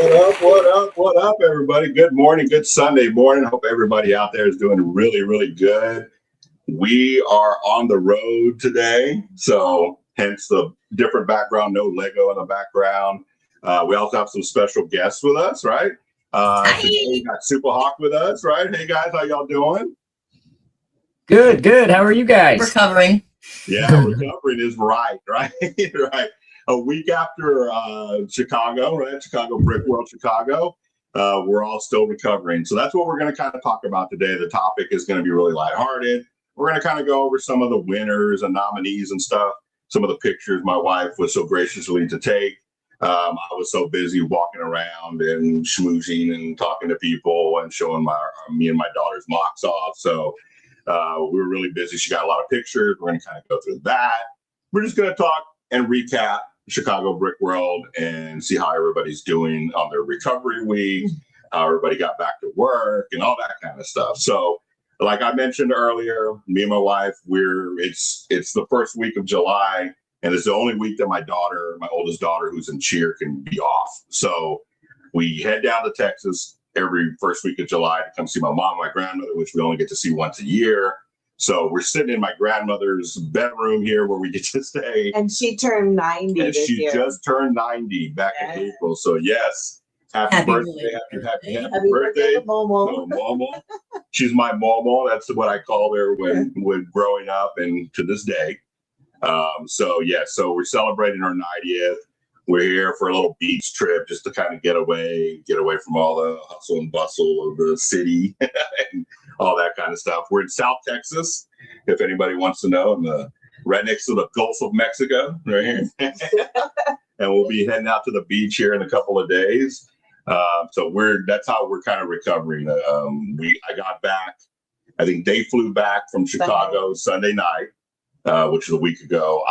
What up, everybody? Good morning, good Sunday morning. Hope everybody out there is doing really, really good. We are on the road today, so hence the different background, no Lego in the background. We also have some special guests with us, right? Today we got Super Hawk with us, right? Hey guys, how y'all doing? Good. How are you guys? Recovering. Yeah, recovering is right? Right. A week after Chicago, right? Chicago Brick World, Chicago. We're all still recovering. So that's what we're going to kind of talk about today. The topic is going to be really lighthearted. We're going to kind of go over some of the winners and nominees and stuff. Some of the pictures my wife was so graciously to take. I was so busy walking around and schmoozing and talking to people and showing me and my daughter's mocks off. So we were really busy. She got a lot of pictures. We're going to kind of go through that. We're just going to talk and recap Chicago Brick World and see how everybody's doing on their recovery week, how everybody got back to work and all that kind of stuff. So like I mentioned earlier, me and my wife, it's the first week of July, and it's the only week that my oldest daughter, who's in cheer, can be off. So we head down to Texas every first week of July to come see my mom and my grandmother, which we only get to see once a year. So we're sitting in my grandmother's bedroom here where we get to stay. And she turned 90 and this she year. just turned 90 back in April. So yes, happy birthday, happy birthday, Momo. Momo. She's my Momo. That's what I called her when growing up and to this day. So we're celebrating her 90th. We're here for a little beach trip just to kind of get away from all the hustle and bustle of the city and all that kind of stuff. We're in South Texas, if anybody wants to know, right next to the Gulf of Mexico, right here. And we'll be heading out to the beach here in a couple of days. So that's how we're kind of recovering. I got back. I think they flew back from Chicago Sunday night, which is a week ago.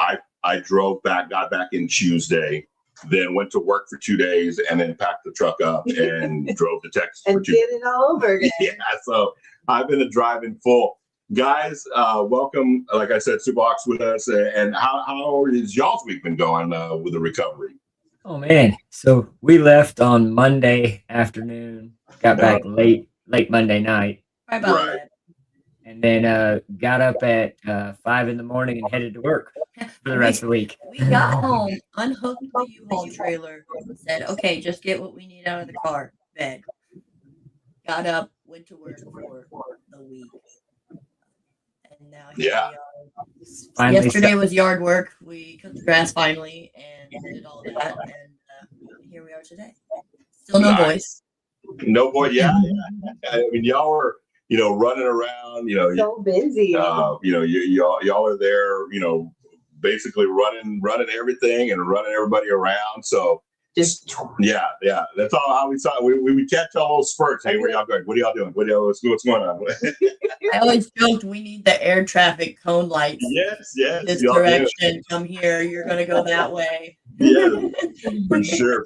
I drove back, got back in Tuesday. Then went to work for 2 days and then packed the truck up and drove to Texas and for 2 did it all over again. Yeah, so I've been driving full. Guys, welcome. Like I said, Super Hawk's with us. And how is y'all's week been going with the recovery? Oh man, so we left on Monday afternoon, got back late Monday night. Right. And then got up at 5 in the morning and headed to work for the rest of the week. We got home, unhooked the U-Haul trailer, said, okay, just get what we need out of the car, bed. Got up, went to work for the week. And now here we are. Yesterday was yard work. We cut the grass finally and did all that. And here we are today. Still no voice. No voice, yeah. I mean, y'all were running around, so busy. Y'all are there, basically running everything and running everybody around. So that's all how we saw. We would catch all those spurts. Hey, where y'all going? What are y'all doing? What's going on? I always joked we need the air traffic cone lights. Yes. This direction, come here. You're gonna go that way. Yeah, for sure.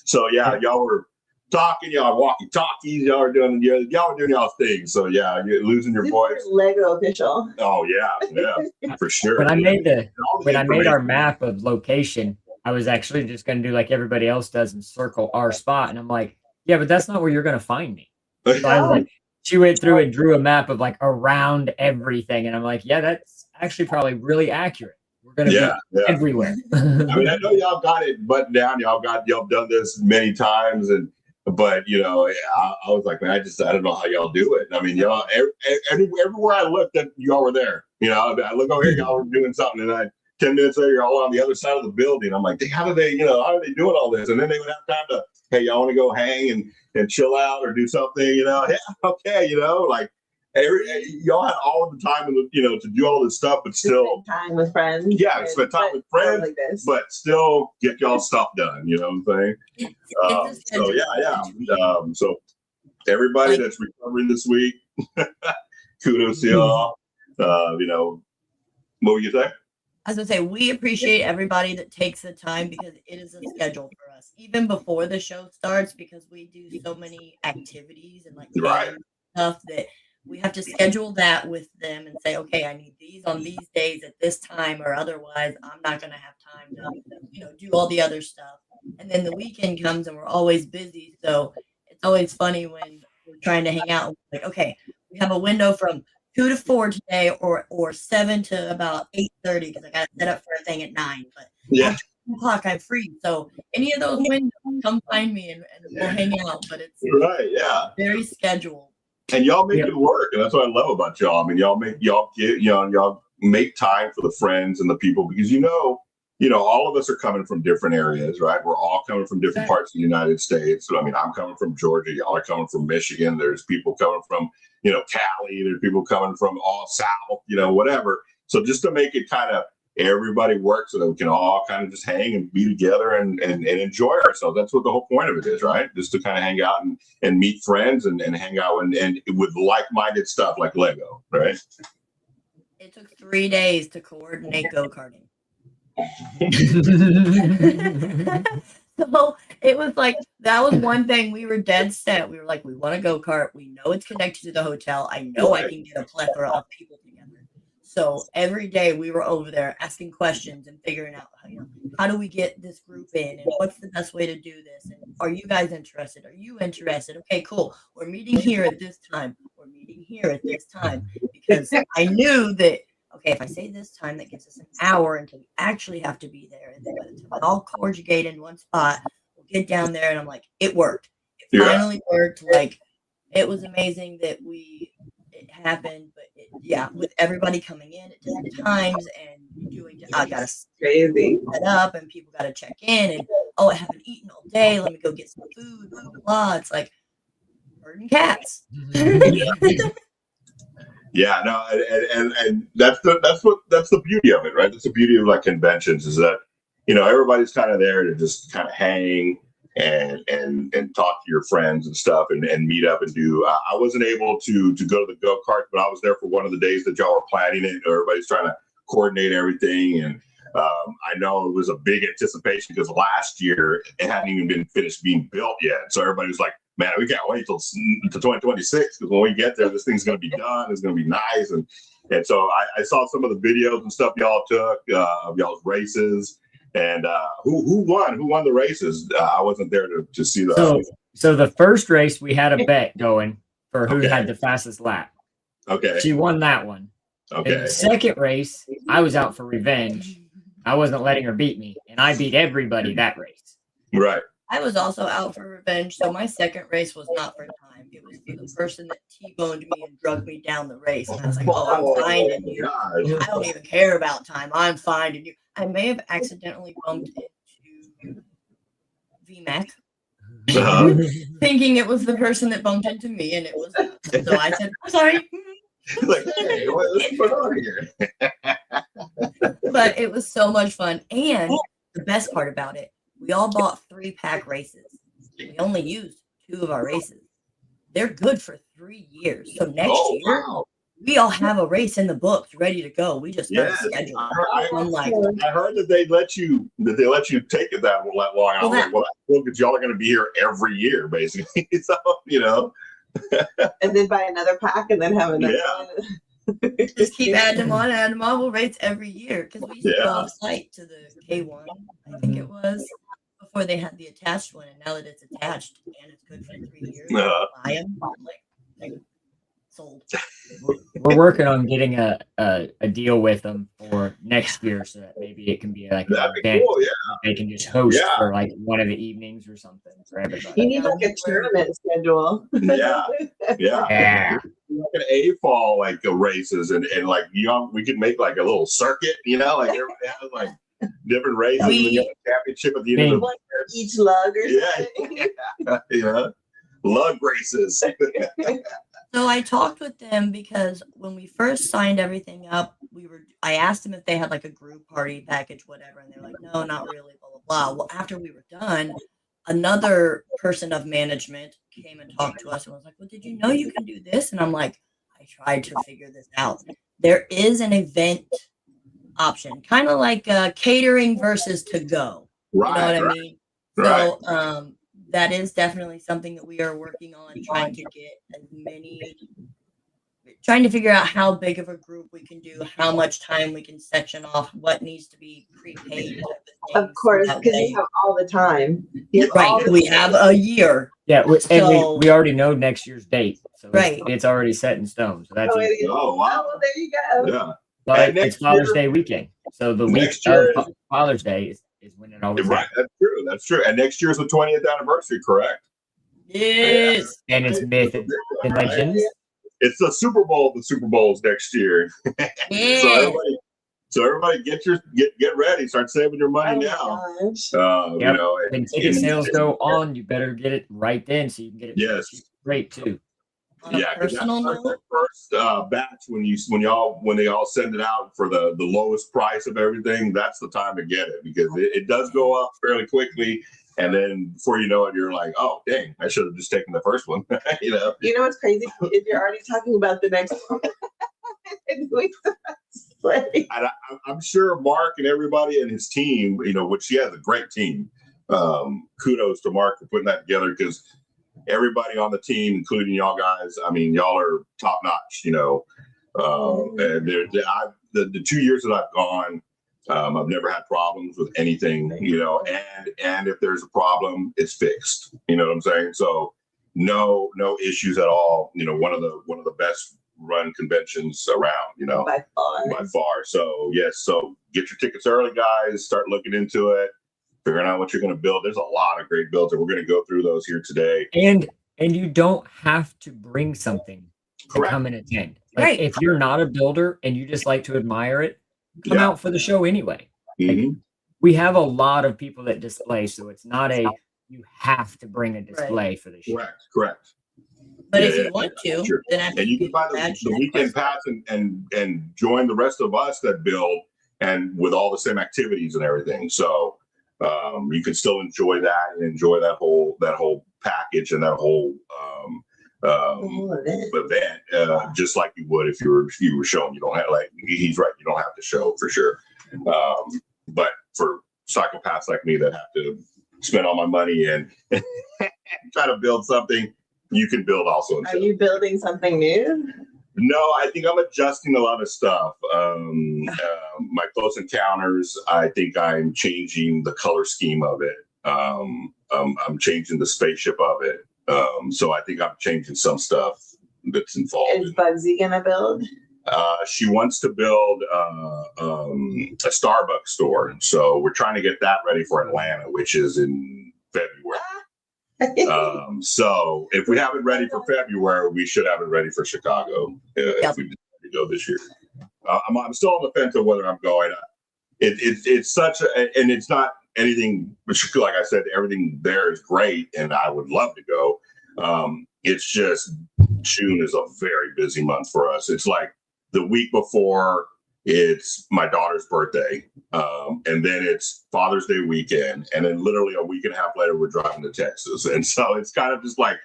So y'all were talking, y'all walkie talkies, y'all were doing y'all's thing. So you're losing your voice. Lego official. Oh yeah, for sure. When I made our map of location, I was actually just going to do like everybody else does and circle our spot. And I'm like, yeah, but that's not where you're going to find me. So I was like, she went through and drew a map of like around everything. And I'm like, yeah, that's actually probably really accurate. We're going to be everywhere. I mean, I know y'all got it buttoned down. Y'all done this many times. But I was like, man, I don't know how y'all do it. I mean, y'all everywhere I looked, y'all were there. I look over here, y'all were doing something, and 10 minutes later, you're all on the other side of the building. I'm like, how are they doing all this? And then they would have time to, hey, y'all want to go hang and chill out or do something, yeah, okay, like y'all had all of the time, to do all this stuff, but still spend time with friends. Yeah, spend time with friends, like this. But still get y'all stuff done. You know what I'm saying? So everybody that's recovering this week, kudos to y'all. What were you saying? I was going to say, we appreciate everybody that takes the time because it is a schedule for us, even before the show starts, because we do so many activities and stuff that we have to schedule that with them and say, okay, I need these on these days at this time, or otherwise I'm not going to have time to, do all the other stuff. And then the weekend comes and we're always busy. So it's always funny when we're trying to hang out. Like, okay, we have a window from 2 to 4 today, or 7 to about 8:30 because I got to set up for a thing at 9. But after 2 o'clock, I'm free. So any of those windows, come find me and we'll hang out. But it's very scheduled. And y'all make it work, and that's what I love about y'all. I mean, y'all make time for the friends and the people, because all of us are coming from different areas, right? We're all coming from different parts of the United States. So, I mean, I'm coming from Georgia. Y'all are coming from Michigan. There's people coming from, Cali. There's people coming from all South, whatever. So just to make it kind of everybody work so that we can all kind of just hang and be together and enjoy ourselves. That's what the whole point of it is, right? Just to kind of hang out and meet friends and hang out and with like-minded stuff like Lego, right? It took 3 days to coordinate go-karting. So it was like, that was one thing we were dead set. We were like, we want to go kart. We know it's connected to the hotel. I know I can get a plethora of people together. So every day we were over there asking questions and figuring out, how do we get this group in, and what's the best way to do this? And are you guys interested? Are you interested? Okay, cool. We're meeting here at this time. We're meeting here at this time, because I knew that, okay, if I say this time, that gives us an hour until we actually have to be there. And then by the time it's all conjugate in one spot, we'll get down there. And I'm like, it worked. It finally worked. Like, it was amazing that it happened. But with everybody coming in at different times and I got to crazy set up, and people got to check in, and I haven't eaten all day. Let me go get some food. Blah, blah, blah. It's like herding cats. Yeah, no, and that's the beauty of it, right? That's the beauty of like conventions, is that everybody's kind of there to just kind of hang and talk to your friends and stuff and meet up and do. I wasn't able to go to the go-kart, but I was there for one of the days that y'all were planning it. Everybody's trying to coordinate everything, and I know it was a big anticipation because last year it hadn't even been finished being built yet. So everybody was like, man, we can't wait till 2026, because when we get there, this thing's going to be done. It's going to be nice. And so I saw some of the videos and stuff y'all took of y'all's races. And who won? Who won the races? I wasn't there to see the. So the first race, we had a bet going for who had the fastest lap. Okay. She won that one. Okay. In the second race, I was out for revenge. I wasn't letting her beat me, and I beat everybody that race. Right. I was also out for revenge, so my second race was not for time. It was for the person that T-boned me and drugged me down the race. And I was like, I'm finding you. I don't even care about time. I'm finding you. I may have accidentally bumped into VMAC, thinking it was the person that bumped into me, and it was not. So I said, I'm sorry. Like, hey, what's going on here? But it was so much fun. And the best part about it, we all bought 3-pack races. We only used 2 of our races. They're good for 3 years. So next year, we all have a race in the books ready to go. We just got to schedule. I heard that they let you take it that long. I was like, well, because y'all are going to be here every year, basically. So and then buy another pack, and then have another. One. Just keep adding them on. We'll race every year, because we used to go off site to the K1, I think it was, before they had the attached one, and now that it's attached and it's good for 3 years, buy them. Like sold. We're working on getting a deal with them for next year, so that maybe it can be like an event. Cool, they can just host for like one of the evenings or something for everybody. You need like a tournament schedule. Yeah. Like an A-fall like races and like we could make like a little circuit, like everybody has like different races. And you have a championship at the end of the each lug or something. Lug races. So I talked with them because when we first signed everything up, I asked them if they had like a group party package, whatever, and they're like, no, not really, blah, blah, blah. Well, after we were done, another person of management came and talked to us and was like, well, did you know you can do this? And I'm like, I tried to figure this out. There is an event option, kind of like catering versus to go. Right. You know what I mean? Right. So that is definitely something that we are working on, trying to get as many trying to figure out how big of a group we can do, how much time we can section off, what needs to be prepaid. Of course, because you have all the time. Right. We have a year. Yeah, and So- we already know next year's date. So Right. it's already set in stone. So that's easy. Oh, wow. well, there you go. Yeah. But And it's next Father's year- Day weekend. So the week Next year- of Father's Day is when it always Right. happens. That's true. That's true. And next year's the 20th anniversary, correct? Yes. And it's myth and legends. It's the Super Bowl. The Super Bowl's next year. Yeah. So everybody get ready. Start saving your money now. Oh my gosh. Yep. You know, When ticket sales go on, you better get it right then so you can get it Yes. great too. On a 'cause personal that's note, the first batch when they all send it out for the lowest price of everything. That's the time to get it because it does go up fairly quickly, and then before you know it, you're like, oh dang, I should have just taken the first one. You know. You know what's crazy? If you're already talking about the next one. And I'm sure Mark and everybody and his team, you know, which he has a great team. Kudos to Mark for putting that together because everybody on the team, including y'all guys, I mean, y'all are top notch, you know. And the 2 years that I've gone, I've never had problems with anything, you know, and if there's a problem, it's fixed. You know what I'm saying? So no issues at all. You know, one of the best run conventions around, you know, By far. So yes, so get your tickets early, guys. Start looking into it, figuring out what you're going to build. There's a lot of great builds, and we're going to go through those here today. And you don't have to bring something to Correct. come and attend. Like Right. if you're not a builder and you just like to admire it, come Yeah. out for the show anyway. Mhm. We have a lot of people that display, so it's not you have to bring a display for the show. Correct. but Yeah, if you yeah, want yeah, to, sure. then after And you can buy badge the weekend pass and join the rest of us that build and with all the same activities and everything. So you can still enjoy that and enjoy that whole package and that whole event, just like you would if you were showing. You don't have, like he's right, you don't have to show for sure. But for psychopaths like me that have to spend all my money and try to build something, you can build also. Are you building something new? No, I think I'm adjusting a lot of stuff. My Close Encounters, I think I'm changing the color scheme of it. I'm changing the spaceship of it. So I think I'm changing some stuff that's involved. Is Bugsy gonna build? She wants to build a Starbucks store. So we're trying to get that ready for Atlanta, which is in February. So if we have it ready for February, we should have it ready for Chicago if we decide to go this year. I'm still on the fence of whether I'm going. It's such a, and it's not anything, like I said, everything there is great and I would love to go. It's just June is a very busy month for us. It's like the week before it's my daughter's birthday. And then it's Father's Day weekend. And then literally a week and a half later, we're driving to Texas. And so it's kind of just like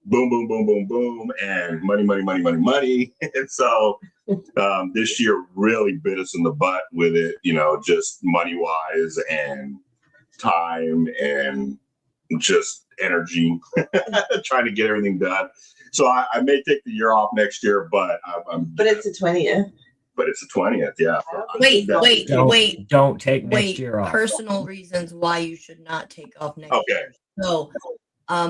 boom, boom, boom, boom, boom, and money, money, money, money, money. And so this year really bit us in the butt with it, you know, just money wise and time and just energy trying to get everything done. So I may take the year off next year, but But it's the 20th. But it's the 20th, yeah. Wait. Don't take next year off. Personal reasons why you should not take off next Okay. year. So,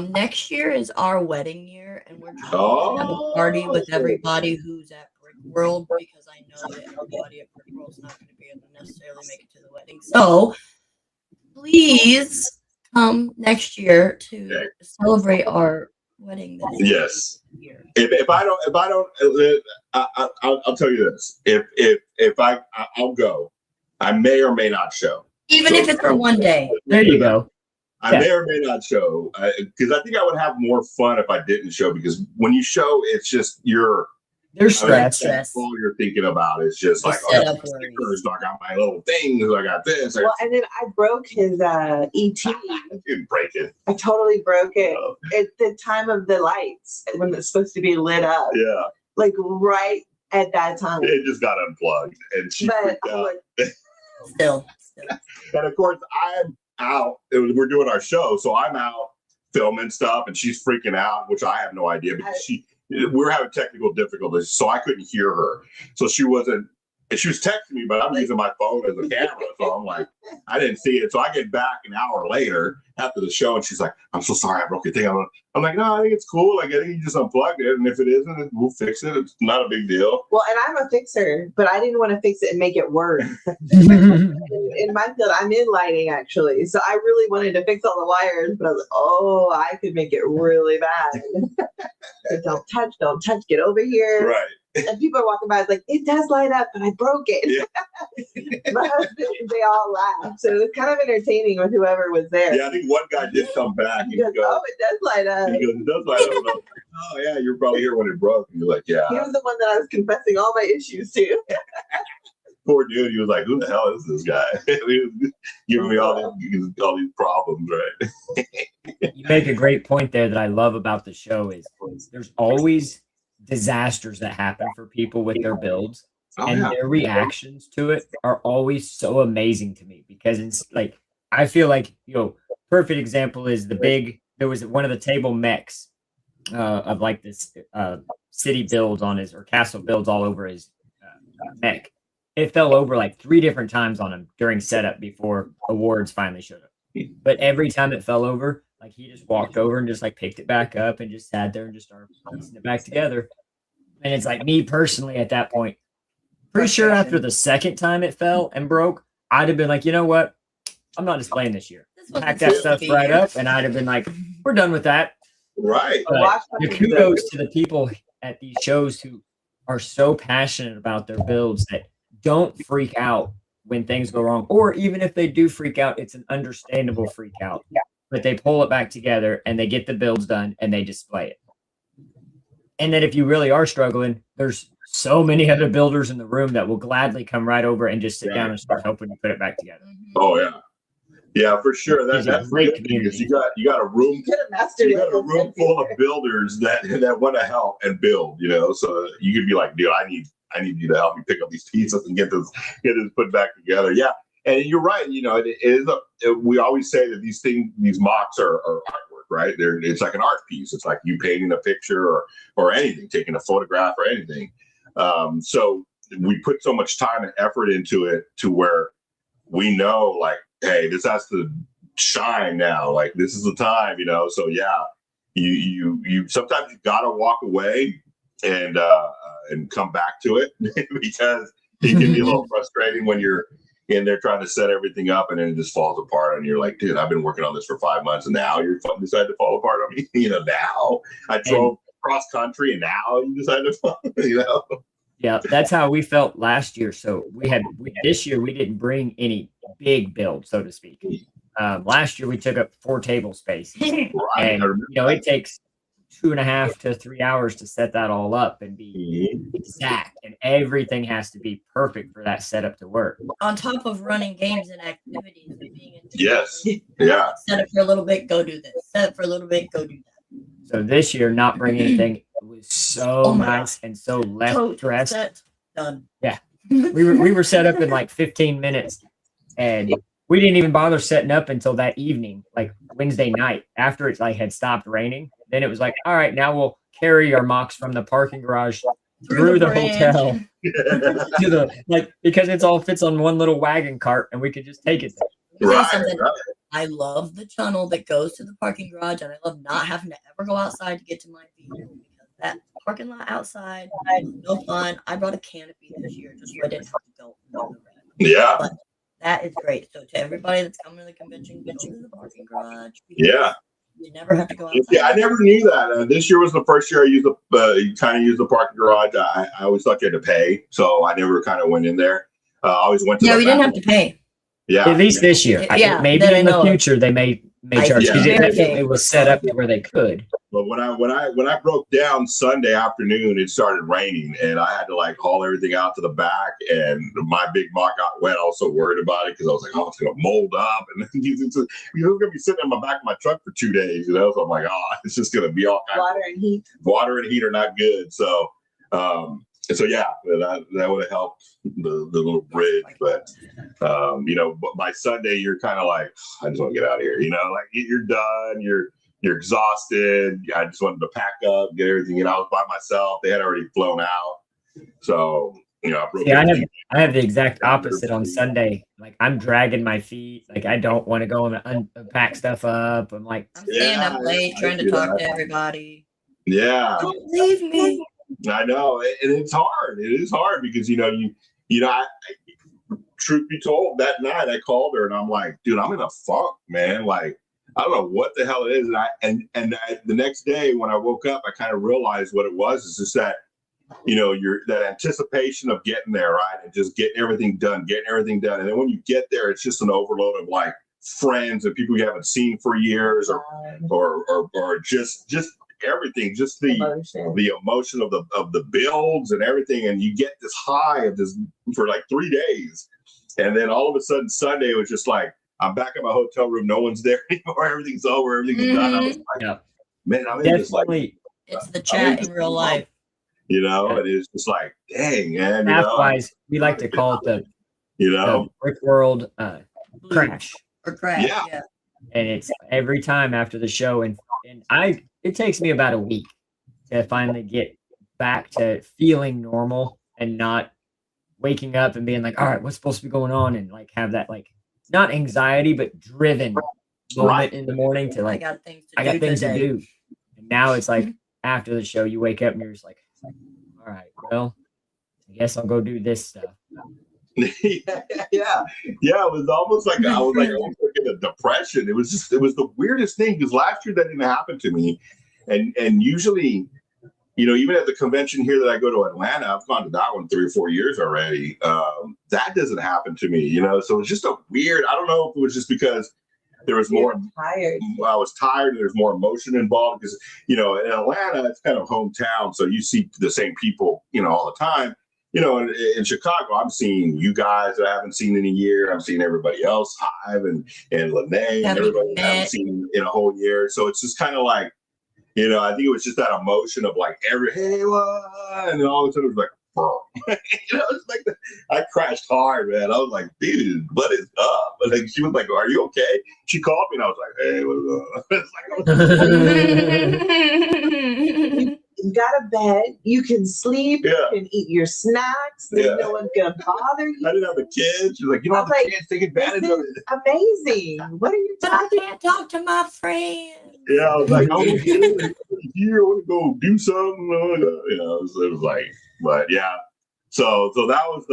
next year is our wedding year, and we're trying to have a party with everybody who's at Brick World because I know that everybody at Brick World's not going to be able to necessarily make it to the wedding. So, please come next year to celebrate our wedding. Yes. If I don't, I'll tell you this. If I'll go. I may or may not show. Even if it's for one day. There you go. I may or may not show because I think I would have more fun if I didn't show because when you show, it's just There's stress. All you're thinking about is just like, set oh, up stickers, I got my little things, I got this. Well, and then I broke his ET. I didn't break it. I totally broke it. Oh. At the time of the lights when it's supposed to be lit up. Yeah. Like right at that time. It just got unplugged and she But freaked I'm out. like, Still. And of course, I'm out. We're doing our show, so I'm out filming stuff, and she's freaking out, which I have no idea because we were having technical difficulties, so I couldn't hear her. So she was texting me, but I'm using my phone as a camera. So I'm like, I didn't see it. So I get back an hour later after the show, and she's like, I'm so sorry I broke your thing. I'm like, no, I think it's cool. Like, I think you just unplugged it. And if it isn't, we'll fix it. It's not a big deal. Well, and I'm a fixer, but I didn't want to fix it and make it worse. in my field, I'm in lighting, actually. So I really wanted to fix all the wires, but I was like, oh, I could make it really bad. So don't touch, get over here. Right. And people are walking by, it's like, it does light up, but I broke it. Yeah. My husband, they all laughed. So it was kind of entertaining with whoever was there. Yeah, I think one guy did come back. He goes, oh, it does light up. He goes, it does light up. And I was like, oh, yeah, you're probably here when it broke. And you're like, yeah. He was the one that I was confessing all my issues to. Poor dude. He was like, who the hell is this guy? He was giving me all these problems, right? You make a great point there that I love about the show is there's always disasters that happen for people with their builds, and their reactions to it are always so amazing to me, because it's like, I feel like, perfect example is there was one of the table mechs of like this city builds on his, or castle builds all over his mech. It fell over like 3 different times on him during setup before awards finally showed up. But every time it fell over, like, he just walked over and just like picked it back up and just sat there and just started piecing it back together. And it's like, me personally at that point, pretty sure after the second time it fell and broke, I'd have been like, you know what? I'm not displaying this year. Pack that stuff right up, and I'd have been like, we're done with that. Right. The kudos to the people at these shows who are so passionate about their builds that don't freak out when things go wrong, or even if they do freak out, it's an understandable freak out. But they pull it back together and they get the builds done and they display it. And then if you really are struggling, there's so many other builders in the room that will gladly come right over and just sit down and start helping you put it back together. Oh yeah. Yeah, for sure. That's a great community. You got a room. You got a room full of builders that want to help and build. So you could be like, dude, I need you to help me pick up these pieces and get this put back together. Yeah, and you're right. It is we always say that these mocks are artwork, right? It's like an art piece. It's like you painting a picture or anything, taking a photograph or anything. So we put so much time and effort into it to where we know, like, hey, this has to shine now. Like, this is the time, So yeah, you sometimes you gotta walk away and come back to it because it can be a little frustrating when you're in there trying to set everything up and then it just falls apart and you're like, dude, I've been working on this for 5 months and now you're decided to fall apart on me. Now I drove cross country and now you decided to fall. Yeah, that's how we felt last year. So this year we didn't bring any big build, so to speak. Last year we took up 4 table space, and it takes 2.5 to 3 hours to set that all up and be exact, and everything has to be perfect for that setup to work. On top of running games and activities and being in yes, yeah. Set up for a little bit, go do this. Set up for a little bit, go do that. So this year, not bringing anything was so nice and so less stressed. Done. Yeah, we were set up in like 15 minutes, and we didn't even bother setting up until that evening, like Wednesday night, after it had stopped raining. Then it was like, all right, now we'll carry our mocks from the parking garage through the hotel to because it's all fits on one little wagon cart, and we could just take it there. Right. I love the tunnel that goes to the parking garage, and I love not having to ever go outside to get to my vehicle, because that parking lot outside is no fun. I brought a canopy this year just so I didn't have to go. Yeah. But that is great. So to everybody that's coming to the convention, go to the parking garage. Yeah. You never have to go outside. Yeah, I never knew that. This year was the first year I used the parking garage. I always thought you had to pay, so I never kind of went in there. I always went to. Yeah, we didn't have to pay. Yeah, at least this year. Yeah, maybe in the future they may charge, because it was set up to where they could. But when I broke down Sunday afternoon, it started raining, and I had to haul everything out to the back, and my big mock got wet. I was so worried about it because I was like, oh, it's gonna mold up, and it's gonna be sitting in my back of my truck for 2 days, So I'm like, oh, it's just gonna be all water and heat. Water and heat are not good, so. So yeah, that would have helped the little bridge, but but by Sunday you're kind of like, I just want to get out of here, like you're done, you're you're exhausted. I just wanted to pack up, get everything. I was by myself. They had already flown out. So, I have the exact opposite on Sunday. Like, I'm dragging my feet. Like, I don't want to go and unpack stuff up. I'm like, I'm staying up late trying to talk to everybody. Yeah. Don't leave me. I know. And it's hard. It is hard because, truth be told, that night I called her and I'm like, dude, I'm in a funk, man. Like, I don't know what the hell it is. And the next day when I woke up, I kind of realized what it was. Is just that, that anticipation of getting there, right? And just getting everything done. And then when you get there, it's just an overload of like friends and people you haven't seen for years or just everything, just the emotion of the builds and everything. And you get this high of this for like 3 days. And then all of a sudden Sunday it was just like, I'm back in my hotel room. No one's there anymore. Everything's over. Everything's done. I was like, man, I'm in this like, it's the chat in real life. And it's just like, dang, man. Math-wise, we like to call it the Brick World crash. Or crash, yeah. And it's every time after the show. And it takes me about a week to finally get back to feeling normal and not waking up and being like, all right, what's supposed to be going on? And like have that like not anxiety, but driven moment in the morning to like, I got things to do. And now it's like after the show, you wake up and you're just like, all right, well, I guess I'll go do this stuff. Yeah. It was almost like I was like in a depression. It was the weirdest thing because last year that didn't happen to me, and usually, even at the convention here that I go to Atlanta, I've gone to that one 3 or 4 years already. That doesn't happen to me, So it's just a weird. I don't know if it was just because there was more tired. I was tired and there's more emotion involved because in Atlanta it's kind of hometown, so you see the same people all the time. In Chicago, I'm seeing you guys that I haven't seen in a year. I'm seeing everybody else, Hive and Lene, and everybody that I haven't seen in a whole year. So it's just kind of like, I think it was just that emotion of like hey, what? And then all of a sudden it was like, it's like I crashed hard, man. I was like, dude, what is up? And like, she was like, are you okay? She called me and I was like, hey, what's up? You got a bed, you can sleep, you can eat your snacks, there's no one's gonna bother you. I didn't have the kids. She's like, you don't have the kids, take advantage of it. Amazing. What are you talking about? I can't talk to my friends. Yeah, I was like, I want to go do something. It was like, but yeah. So that was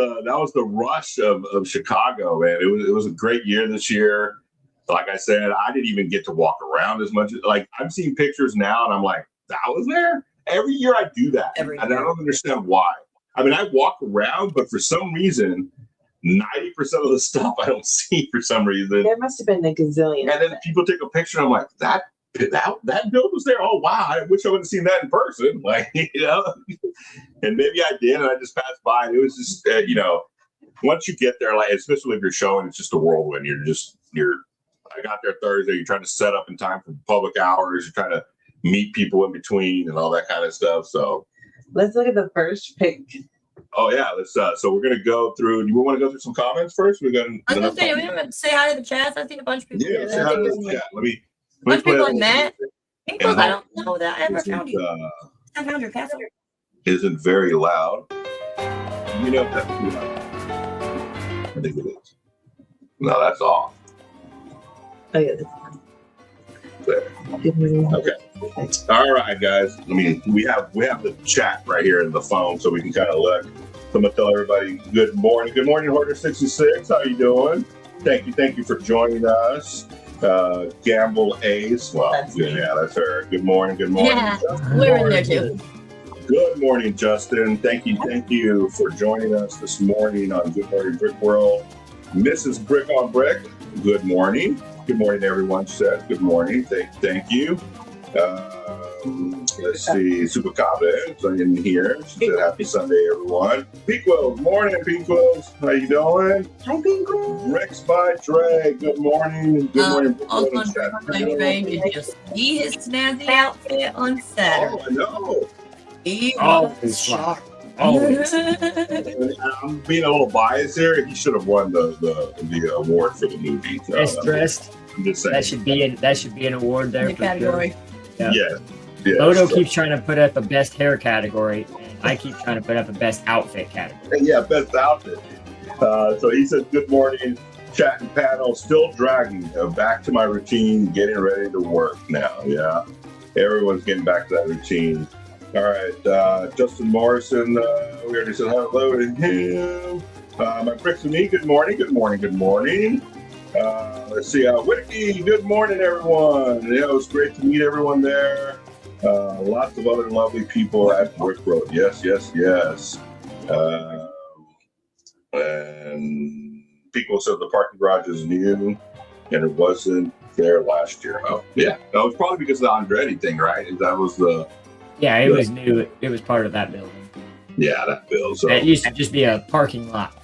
the rush of Chicago, man. It was a great year this year. Like I said, I didn't even get to walk around as much. Like I'm seeing pictures now, and I'm like, that was there. Every year I do that, and I don't understand why. I mean, I walk around, but for some reason, 90% of the stuff I don't see for some reason. There must have been a gazillion. And then people take a picture, and I'm like, that build was there. Oh wow! I wish I would have seen that in person. Like and maybe I did, and I just passed by. And it was just once you get there, like especially if you're showing, it's just a whirlwind. I got there Thursday. You're trying to set up in time for public hours. You're trying to meet people in between and all that kind of stuff. So let's look at the first pick. Oh yeah, let's. So we're gonna go through. Do we want to go through some comments first? I was gonna say, we haven't say hi to the chat. I see a bunch of people. Yeah, say hi to the chat. Let me. A bunch of people like Matt. I don't know that I ever found you. I found your castle. Isn't very loud. You know if that's too loud. I think it is. No, that's off. Oh yeah. There. Okay. All right, guys. We have the chat right here in the phone, so we can kind of look. So I'm gonna tell everybody good morning. Good morning, Hoarder 66. How you doing? Thank you for joining us. Gamble Ace. Well, that's her. Good morning. Yeah, we're in there too. Good morning, Justin. Thank you for joining us this morning on Good Morning Brick World. Mrs. Brick on Brick. Good morning. Good morning, everyone. She said good morning. Thank you. Let's see. Super Cabez in here. She said happy Sunday, everyone. Pequos. Morning, Pequos. How you doing? Hi, Pequos. Rex by Dre. Good morning. Good morning. Also on Dre, did you see his snazzy outfit on Saturday? Oh, I know. He was sharp. I'm being a little biased here. He should have won the award for the movie. Best dressed. I'm just saying. That should be an award there In the for category. sure. Yeah. Yeah. Lodo keeps trying to put up a best hair category, and I keep trying to put up a best outfit category. Yeah, best outfit. So he says, good morning, chat and panel. Still dragging. Back to my routine, getting ready to work now. Yeah. Everyone's getting back to that routine. All right. Justin Morrison, we already said hello to him. My bricks and me, good morning, good morning, good morning. Let's see, Whitkey, good morning, everyone. Yeah, it was great to meet everyone there. Lots of other lovely people at Brick Road. Yes, yes, yes. And people said the parking garage is new, and it wasn't there last year. Oh, yeah. That was probably because of the Andretti thing, right? That was the... Yeah, it was new. It was part of that building. Yeah, that building. So. It used to just be a parking lot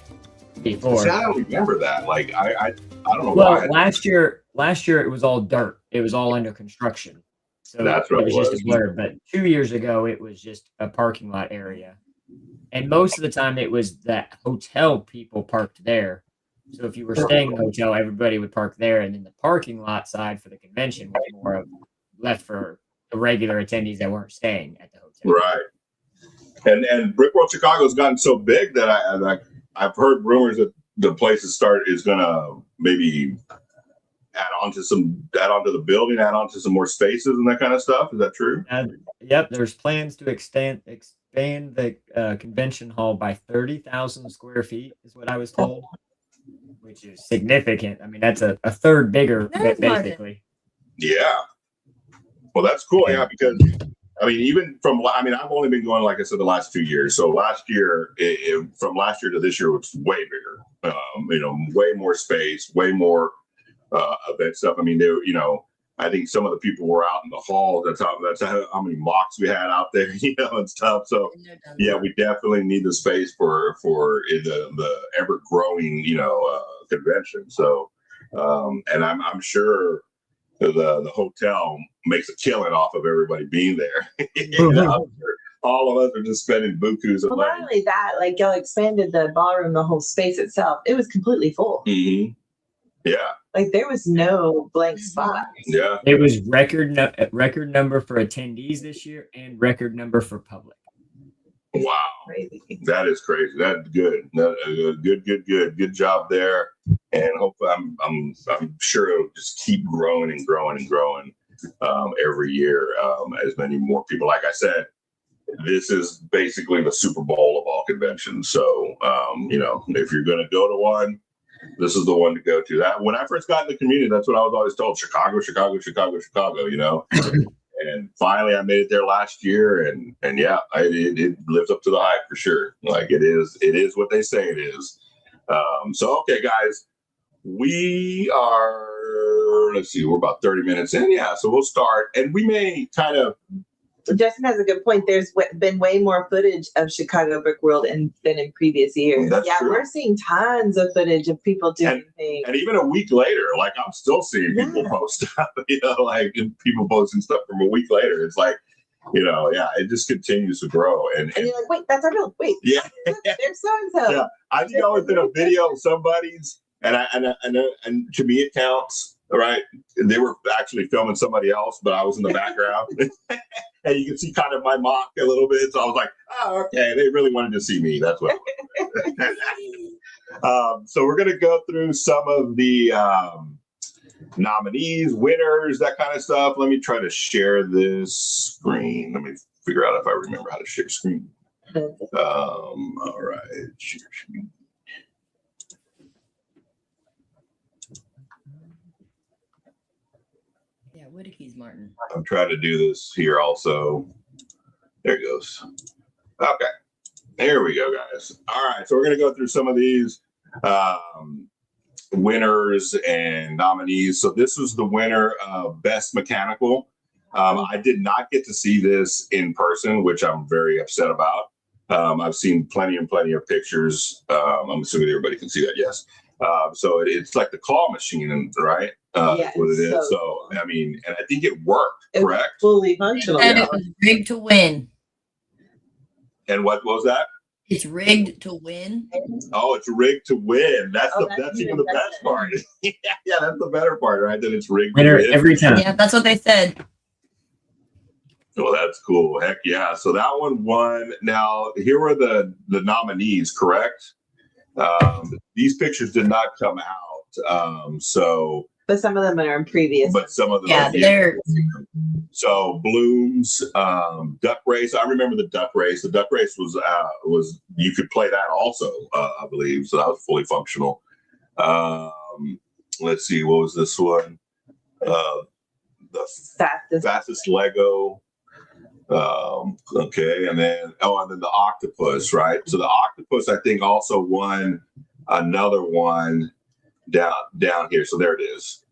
before. See, I don't remember that. Like, I don't know well, why. last year it was all dirt. It was all under construction. So that's what it was just a blur. But 2 years ago, it was just a parking lot area. And most of the time, it was that hotel people parked there. So if you were staying in the hotel, everybody would park there. And then the parking lot side for the convention was more of left for the regular attendees that weren't staying at the hotel. Right. And Brick World Chicago has gotten so big that I've heard rumors that the place is going to maybe add on to the building, add on to some more spaces and that kind of stuff. Is that true? Yep. There's plans to expand the convention hall by 30,000 square feet is what I was told, which is significant. I mean, that's a third bigger, basically. Yeah. Well, that's cool. Yeah, because I mean, I've only been going, like I said, the last 2 years. So last year, from last year to this year, was way bigger. Way more space, way more event stuff. I mean, I think some of the people were out in the hall. That's how many mocks we had out there, and stuff. So yeah, we definitely need the space for the ever growing, convention. So, and I'm sure the hotel makes a killing off of everybody being there. All of us are just spending bukus of money. Not only that, like y'all expanded the ballroom, the whole space itself. It was completely full. Mm-hmm. Yeah. Like there was no blank spots. Yeah. It was record number for attendees this year and record number for public. Wow. Crazy. That is crazy. That's good. Good job there. And hopefully I'm sure it'll just keep growing and growing and growing every year. As many more people, like I said, this is basically the Super Bowl of all conventions. So, if you're going to go to one, this is the one to go to. That when I first got in the community, that's what I was always told: Chicago. And finally, I made it there last year, and yeah, it lives up to the hype for sure. Like it is what they say it is. So okay, guys, we are. Let's see, we're about 30 minutes in. Yeah, so we'll start, and we may kind of. Justin has a good point. There's been way more footage of Chicago Brick World than in previous years. That's true. We're seeing tons of footage of people doing things. And even a week later, like I'm still seeing people post stuff, like people posting stuff from a week later. It's like, it just continues to grow. And you're like, wait, that's our build. Wait, yeah, there's so-and-so. Yeah, I think I was in a video of somebody's, and to me it counts. Right, they were actually filming somebody else, but I was in the background, and you can see kind of my mock a little bit. So I was like, "Oh, okay." They really wanted to see me. That's what. So we're gonna go through some of the nominees, winners, that kind of stuff. Let me try to share this screen. Let me figure out if I remember how to share screen. All right, share screen. Whitaky's Martin. I'm trying to do this here also. There it goes. Okay. There we go, guys. All right. So we're going to go through some of these winners and nominees. So this was the winner of Best Mechanical. I did not get to see this in person, which I'm very upset about. I've seen plenty of pictures. I'm assuming everybody can see that. Yes. So it's like the claw machine, right? Yeah, what it is. So I mean, and I think it worked, correct? Fully functional. And it was big to win. And what was that? It's rigged to win. Oh, it's rigged to win. That's Oh, that's even even the best part. Yeah, that's the better part, right? That it's rigged to Winner win. every time. Yeah, that's what they said. Well, that's cool. Heck yeah. So that one won. Now, here were the nominees, correct? These pictures did not come out. But some of them are in previous. But some of them, Yeah, they're So Bloom's duck race. I remember the duck race. The duck race was you could play that also, I believe. So that was fully functional. Let's see, what was this one? The fastest Lego. Okay, and then the octopus, right? So the octopus, I think, also won another one down here. So there it is.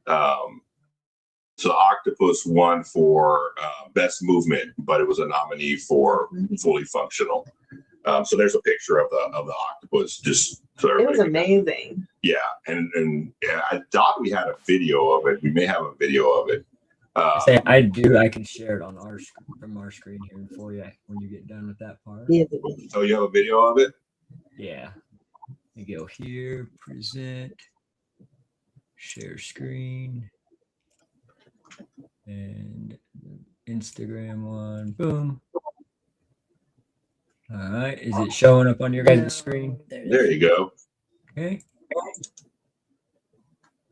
So the octopus won for best movement, but it was a nominee for fully functional. So there's a picture of the octopus. Just so It was everybody amazing. yeah, and yeah, I thought we had a video of it. We may have a video of it. Say I do. I can share it on from our screen here for you when you get done with that part. Yeah. Oh, you have a video of it? Yeah. You go here, present, share screen, and Instagram one. Boom. All right. Is it showing up on your guys' screen? There you go. Okay.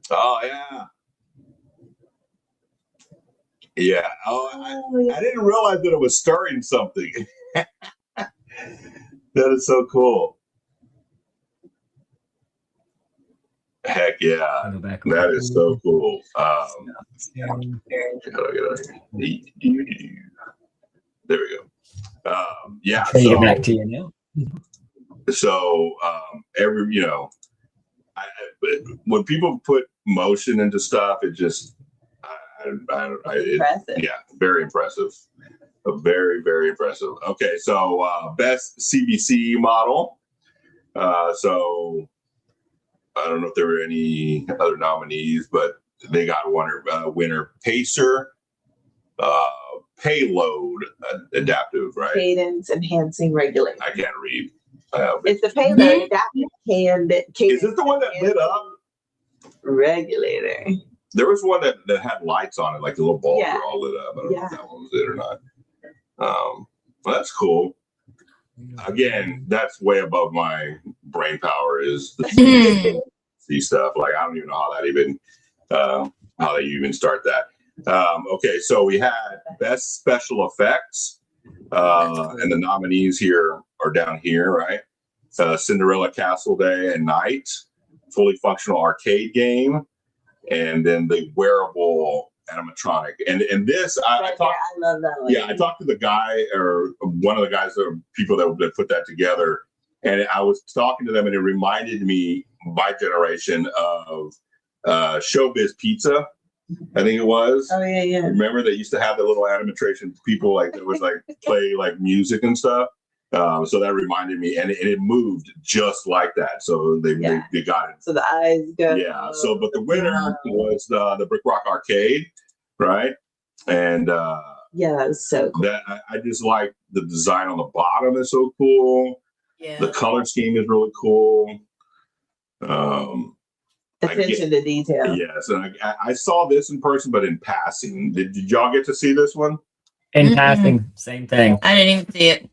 Oh yeah. Yeah. I didn't realize that it was stirring something. That is so cool. Heck yeah. I'll go back That is so cool. Yeah. There we go. Yeah. Trade it back to you now. So when people put motion into stuff, it just Impressive. yeah, very impressive. Very, very impressive. Okay, so best CBC model. So I don't know if there were any other nominees, but they got winner Pacer, payload adaptive, right? Cadence enhancing regulator. I can't read. It's the payload adaptive cadence. Is this the one that lit up? Regulator. There was one that had lights on it, like the little bulbs Yeah. were all lit up. I don't know if that one was it or not. Well, that's cool. Again, that's way above my brain power. Is the see stuff like I don't even know how they even start that. Okay, so we had best special effects, and the nominees here are down here, right? Cinderella Castle Day and Night, fully functional arcade game, and then the wearable animatronic. And this, I love that one. Yeah, I talked to the guy or one of the guys or people that put that together, and I was talking to them, and it reminded me, my generation, of Showbiz Pizza. I think it was. Oh yeah. Remember they used to have the little animation people like that was like play like music and stuff. So that reminded me, and it moved just like that. So they got it. So the eyes go. Yeah. So, but the winner was the Brick Rock Arcade, right? And yeah, that was so cool. that I just like the design on the bottom is so cool. Yeah. The color scheme is really cool. Attention to detail. Yes, and I saw this in person, but in passing. Did y'all get to see this one? In passing, same thing. I didn't even see it.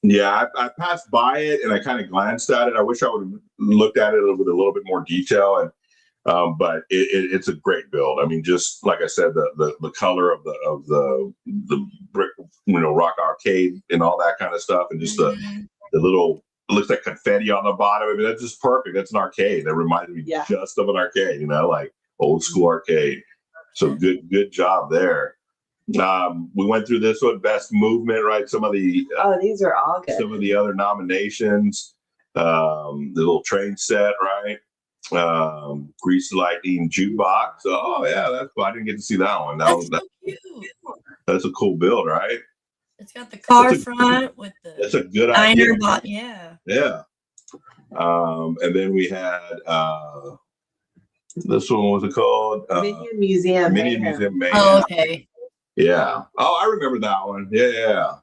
Yeah, I passed by it and I kind of glanced at it. I wish I would have looked at it with a little bit more detail. And but it's a great build. I mean, just like I said, the color of the brick, rock arcade and all that kind of stuff, and just the little. It looks like confetti on the bottom. I mean, that's just perfect. That's an arcade. That reminds me just of an arcade, like old school arcade. So good job there. We went through this one, best movement, right? Some of the these are all good. Some of the other nominations, the little train set, right? Grease Lightning Jukebox. Oh yeah, that's cool. I didn't get to see that one. That's so cute. That's a cool build, right? It's got the car front with the. That's a good idea. Yeah. Yeah. And then we had this one, what was it called? Minion Museum. Minion Museum Mayhem. Oh, okay. Yeah. Oh, I remember that one. Yeah.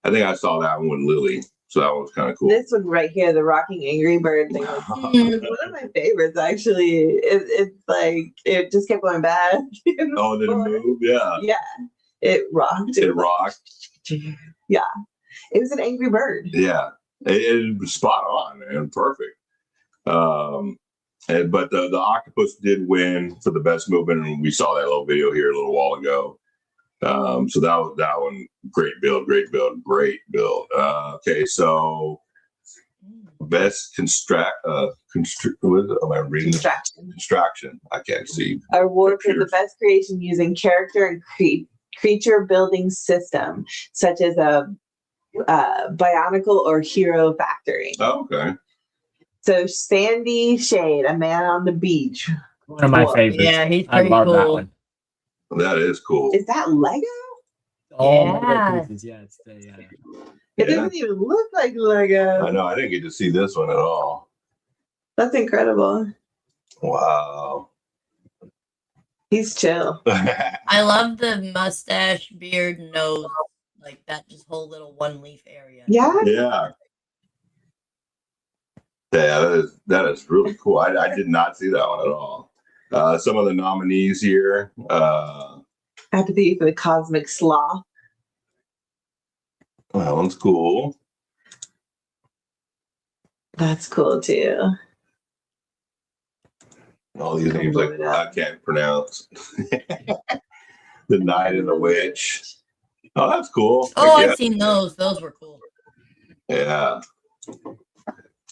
I think I saw that one with Lily. So that was kind of cool. This one right here, the rocking angry bird thing, was one of my favorites. Actually, it's like it just kept going back. Oh, did it move? Yeah. Yeah, it rocked. It rocked. Yeah, it was an angry bird. Yeah, it was spot on and perfect. But the octopus did win for the best movement, and we saw that little video here a little while ago. So that one, great build. Okay, so best what am I reading? Construction. I can't see. Award for the best creation using character and creature building system, such as a Bionicle or Hero Factory. Oh, okay. So Sandy Shade, a man on the beach. One of my favorites. Yeah, he's I pretty love that cool. one. That is cool. Is that Lego? All Yeah. Lego pieces, yeah. It's It doesn't even look like Lego. I know. I didn't get to see this one at all. That's incredible. Wow. He's chill. I love the mustache, beard, nose, like that just whole little one leaf area. Yeah. Yeah. Yeah, that is really cool. I did not see that one at all. Some of the nominees here. Apathy for the Cosmic Sloth. That one's cool. That's cool too. All these names like I can't pronounce. The Knight and the Witch. Oh, that's cool. Oh, I've seen those. Those were cool. Yeah.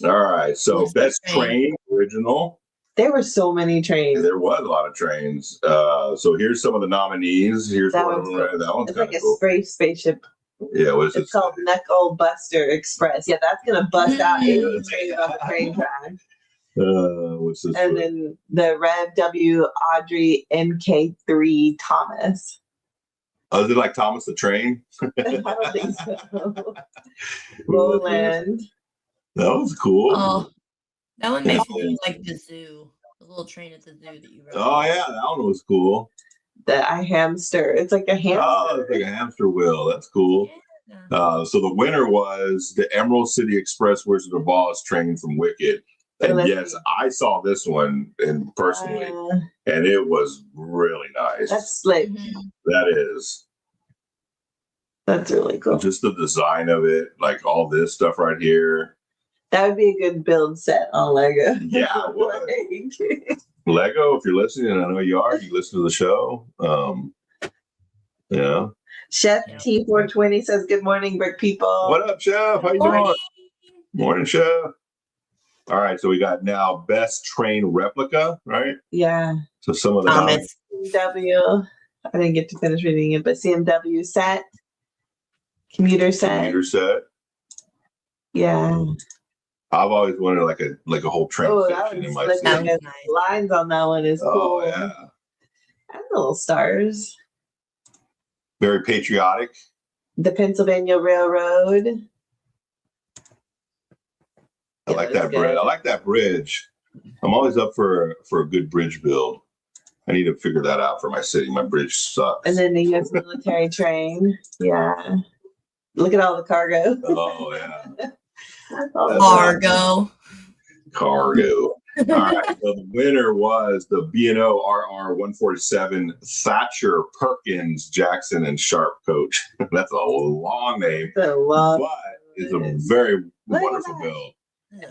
All right. So best train original. There were so many trains. There was a lot of trains. So here's some of the nominees. Here's That one. one's cool. That one's It's kind like of a cool. spaceship. Yeah, what's It's it? called Knuckle Buster Express. Yeah, that's gonna bust out any train on the train track. What's this? And then the Rev W Audrey MK3 Thomas. Oh, is it like Thomas the Train? I don't think so. Roland. That was cool. Oh, that one makes me think like the zoo, the little train at the zoo that you rode. Oh yeah, that one was cool. The I hamster. It's like a hamster. Oh, it's like a hamster wheel. That's cool. Yeah. So the winner was the Emerald City Express Wizard of Oz train from Wicked. And yes, I saw this one in personally, and it was really nice. That's slick. That is. That's really cool. Just the design of it, like all this stuff right here. That would be a good build set on Lego. Yeah, it would. Lego, if you're listening, and I know you are, you listen to the show. Yeah. Chef T420 says, "Good morning, brick people." What up, Chef? How you doing? Morning, Chef. All right, so we got now best train replica, right? Yeah. So some of the Thomas. CMW. I didn't get to finish reading it, but CMW set, commuter set. Yeah. I've always wanted like a whole train section in my slick. city. That was nice. Lines on that one is cool. Oh yeah. And little stars. Very patriotic. The Pennsylvania Railroad. I like that bridge. I like that bridge. I'm always up for a good bridge build. I need to figure that out for my city. My bridge sucks. And then the U.S. military train. Yeah. Look at all the cargo. Oh yeah. Cargo. Cargo. All right. So the winner was the B&O RR 147 Thatcher Perkins Jackson and Sharp coach. That's a long name, but it's a very wonderful build.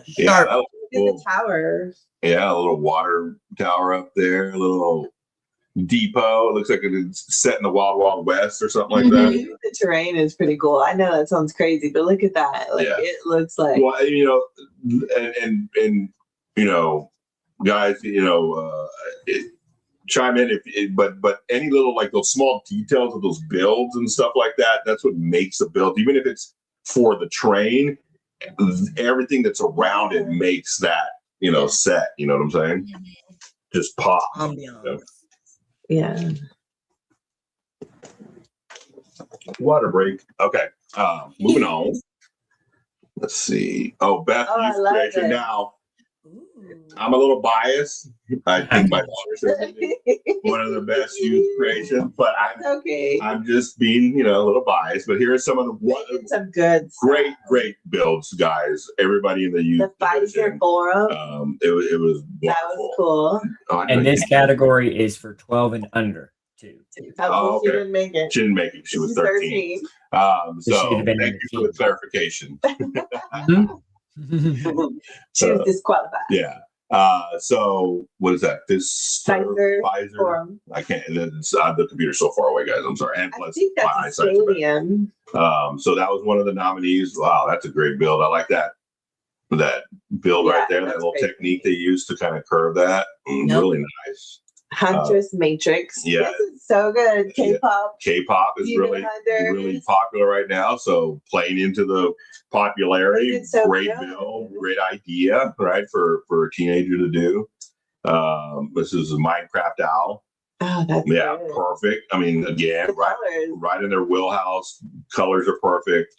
Sharp. That was cool. The tower. Yeah, a little water tower up there, a little depot. It looks like it's set in the Wild Wild West or something like that. Even the terrain is pretty cool. I know that sounds crazy, but look at that. Like it looks like. Well, you know, and you know, guys, you know, chime in but any little like those small details of those builds and stuff like that. That's what makes a build, even if it's for the train. Everything that's around it makes that, you know, set. You know what I'm saying? Just pop. Ambiance. Yeah. Water break. Okay. Moving on. Let's see. Oh, Beth, youth creation now. I'm a little biased. I think my daughter's one of the best youth creations, but I'm just being, a little biased. But here are some of the some good great builds, guys. Everybody in the youth the Pfizer Forum. It was wonderful. That was cool. And this category is for 12 and under too. She didn't make it. She didn't make it. She was 13. So thank you for the clarification. She was disqualified. Yeah. So what is that? This Pfizer. Forum. I can't. The computer's so far away, guys. I'm sorry. And plus, I think that's a stadium. So that was one of the nominees. Wow, that's a great build. I like that build right there. That little technique they used to kind of curve that. Really nice. Huntress Matrix. Yeah. This is so good. K-pop. K-pop is really popular right now. So playing into the popularity, great build, great idea, right? For a teenager to do. This is a Minecraft Owl. Oh, that's good. Perfect. I mean, again, right in their wheelhouse. Colors are perfect.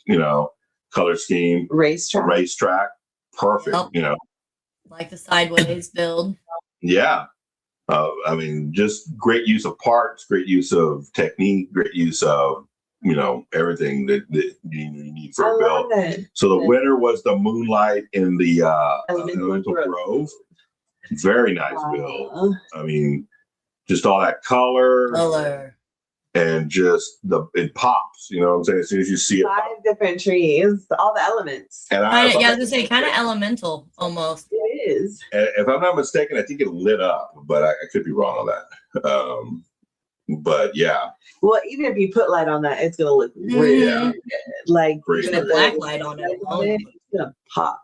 Color scheme. Racetrack. Perfect. Yep. Like the sideways build. Yeah. I mean, just great use of parts, great use of technique, great use of, everything that you need for a build. So the winner was the Moonlight in the Elemental Grove. Very nice build. I mean, just all that color. And just it pops, you know what I'm saying? As soon as you see it. 5 different trees, all the elements. And I was gonna say kind of elemental almost. It is. And if I'm not mistaken, I think it lit up, but I could be wrong on that. But yeah. Well, even if you put light on that, it's gonna look really good. Like even a black light on it, it's gonna pop.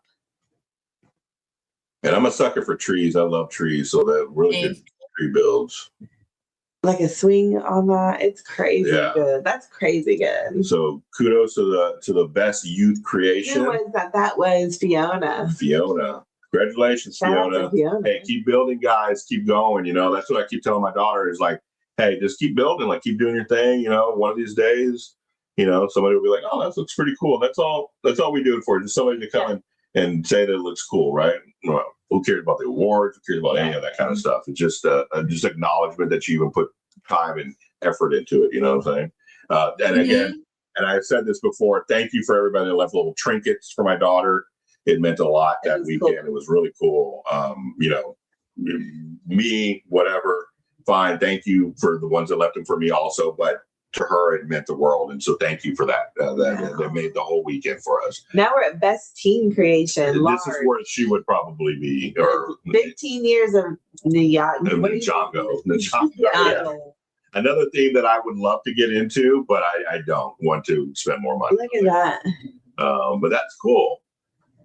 And I'm a sucker for trees. I love trees, so that really good tree builds. Like a swing on that, it's crazy good. That's crazy good. So kudos to the best youth creation. Who was that? That was Fiona. Congratulations, Fiona. Hey, keep building, guys. Keep going. That's what I keep telling my daughter is like, hey, just keep building. Like, keep doing your thing. One of these days, somebody will be like, oh, that looks pretty cool. That's all we do it for. Just somebody to come and say that it looks cool, right? Well, who cares about the awards? Who cares about any of that kind of stuff? It's just just acknowledgement that you even put time and effort into it. You know what I'm saying? And again, and I've said this before, thank you for everybody that left little trinkets for my daughter. It meant a lot that weekend. Cool. It was really cool. Me, whatever, fine. Thank you for the ones that left them for me also. But to her, it meant the world. And so thank you for that. That made the whole weekend for us. Now we're at best teen creation. This is where she would probably be. Or 15 years of Ninjago. Yeah. Another theme that I would love to get into, but I don't want to spend more money. Look at that. But that's cool.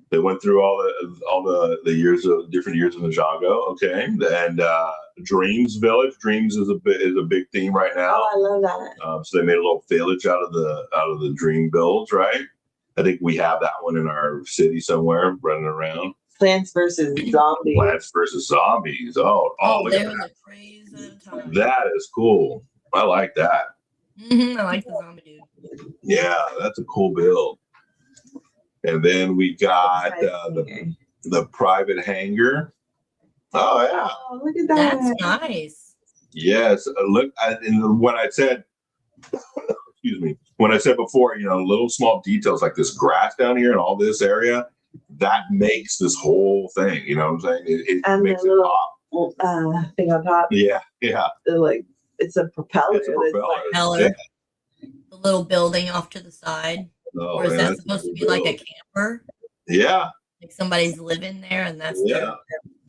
They went through all the years of different years of Ninjago. Okay. And Dreams Village. Dreams is a big theme right now. Oh, I love that. So they made a little village out of the dream builds, right? I think we have that one in our city somewhere running around. Plants versus Zombies. Oh, look at that. Craze at a time. That is cool. I like that. I like the zombie dude. Yeah, that's a cool build. And then we got the private hangar. Oh yeah! Oh, look at that. That's nice. Yes, look. And when I said, excuse me, when I said before, little small details like this grass down here and all this area, that makes this whole thing. You know what I'm saying? It makes it pop. Thing on top. Yeah. Like it's a propeller. Yeah. The little building off to the side. Oh, or is that supposed to be like a camper? Yeah. Like somebody's living there, and that's That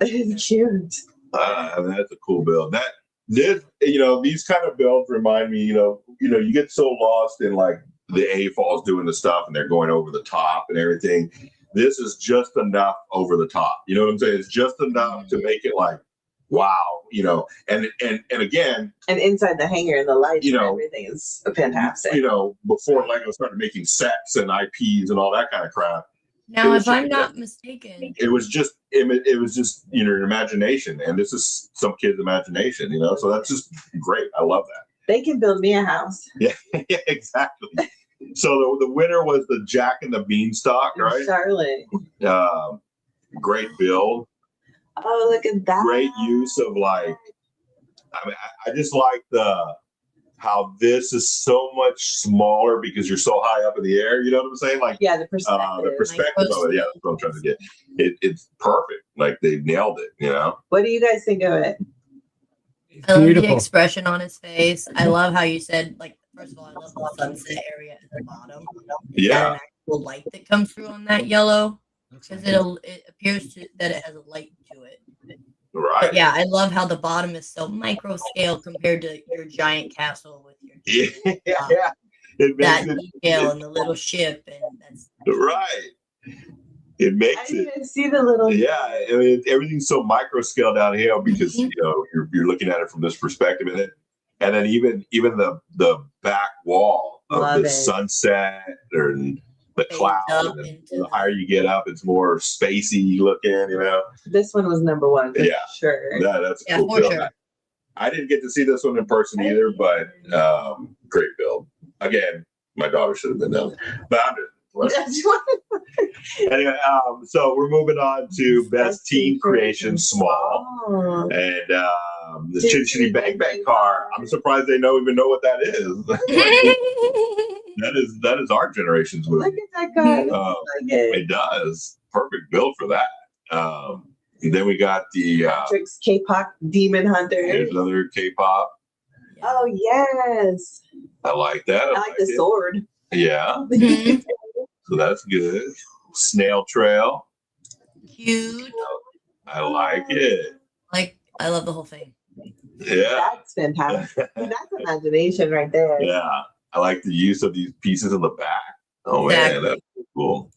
is cute. That's a cool build. These kind of builds remind me, you get so lost in like the A-Falls doing the stuff and they're going over the top and everything. This is just enough over the top. You know what I'm saying? It's just enough to make it like, wow, and again. And inside the hangar and the lights and everything is fantastic. Before Lego started making sets and IPs and all that kind of crap. Now, if I'm not mistaken, it was just your imagination, and this is some kid's imagination, So that's just great. I love that. They can build me a house. Yeah, exactly. So the winner was the Jack and the Beanstalk, right? Charlotte. Great build. Oh, look at that. Great use of like, I mean, I just like how this is so much smaller because you're so high up in the air. You know what I'm saying? Like, Yeah, the perspective. the perspective of it. Yeah, that's what I'm trying to get. It's perfect. Like they nailed it. You know. What do you guys think of it? I love Beautiful. the expression on his face. I love how you said, like, first of all, I love the sunset area at the bottom. It's got an actual light that comes through on that yellow because it appears that it has a light to it. Right. But yeah, I love how the bottom is so micro scale compared to your giant castle with your yeah. It makes that detail and the little ship, and that's right. It makes I didn't even see the little. Yeah, I mean everything's so micro scale down here because you know you're looking at it from this perspective, and then even the back wall of the sunset and the cloud. And the higher you get up, it's more spacey looking. You know, this one was number one. For sure. That's a cool build. Sure. I didn't get to see this one in person either, but great build. Again, my daughter should have been down there, but I'm just. Anyway, so we're moving on to best team creation small, and the Chitty Chitty Bang Bang car. I'm surprised they even know what that is. that is our generation's movie. Look at that car. It does perfect build for that. And then we got the Matrix K-pop Demon Hunter. Here's another K-pop. Oh yes, I like that. I like the sword. Yeah. So that's good. Snail Trail. Cute. I like it. I love the whole thing. Yeah. That's fantastic. That's imagination right there. Yeah. I like the use of these pieces in the back. Oh man, that's cool.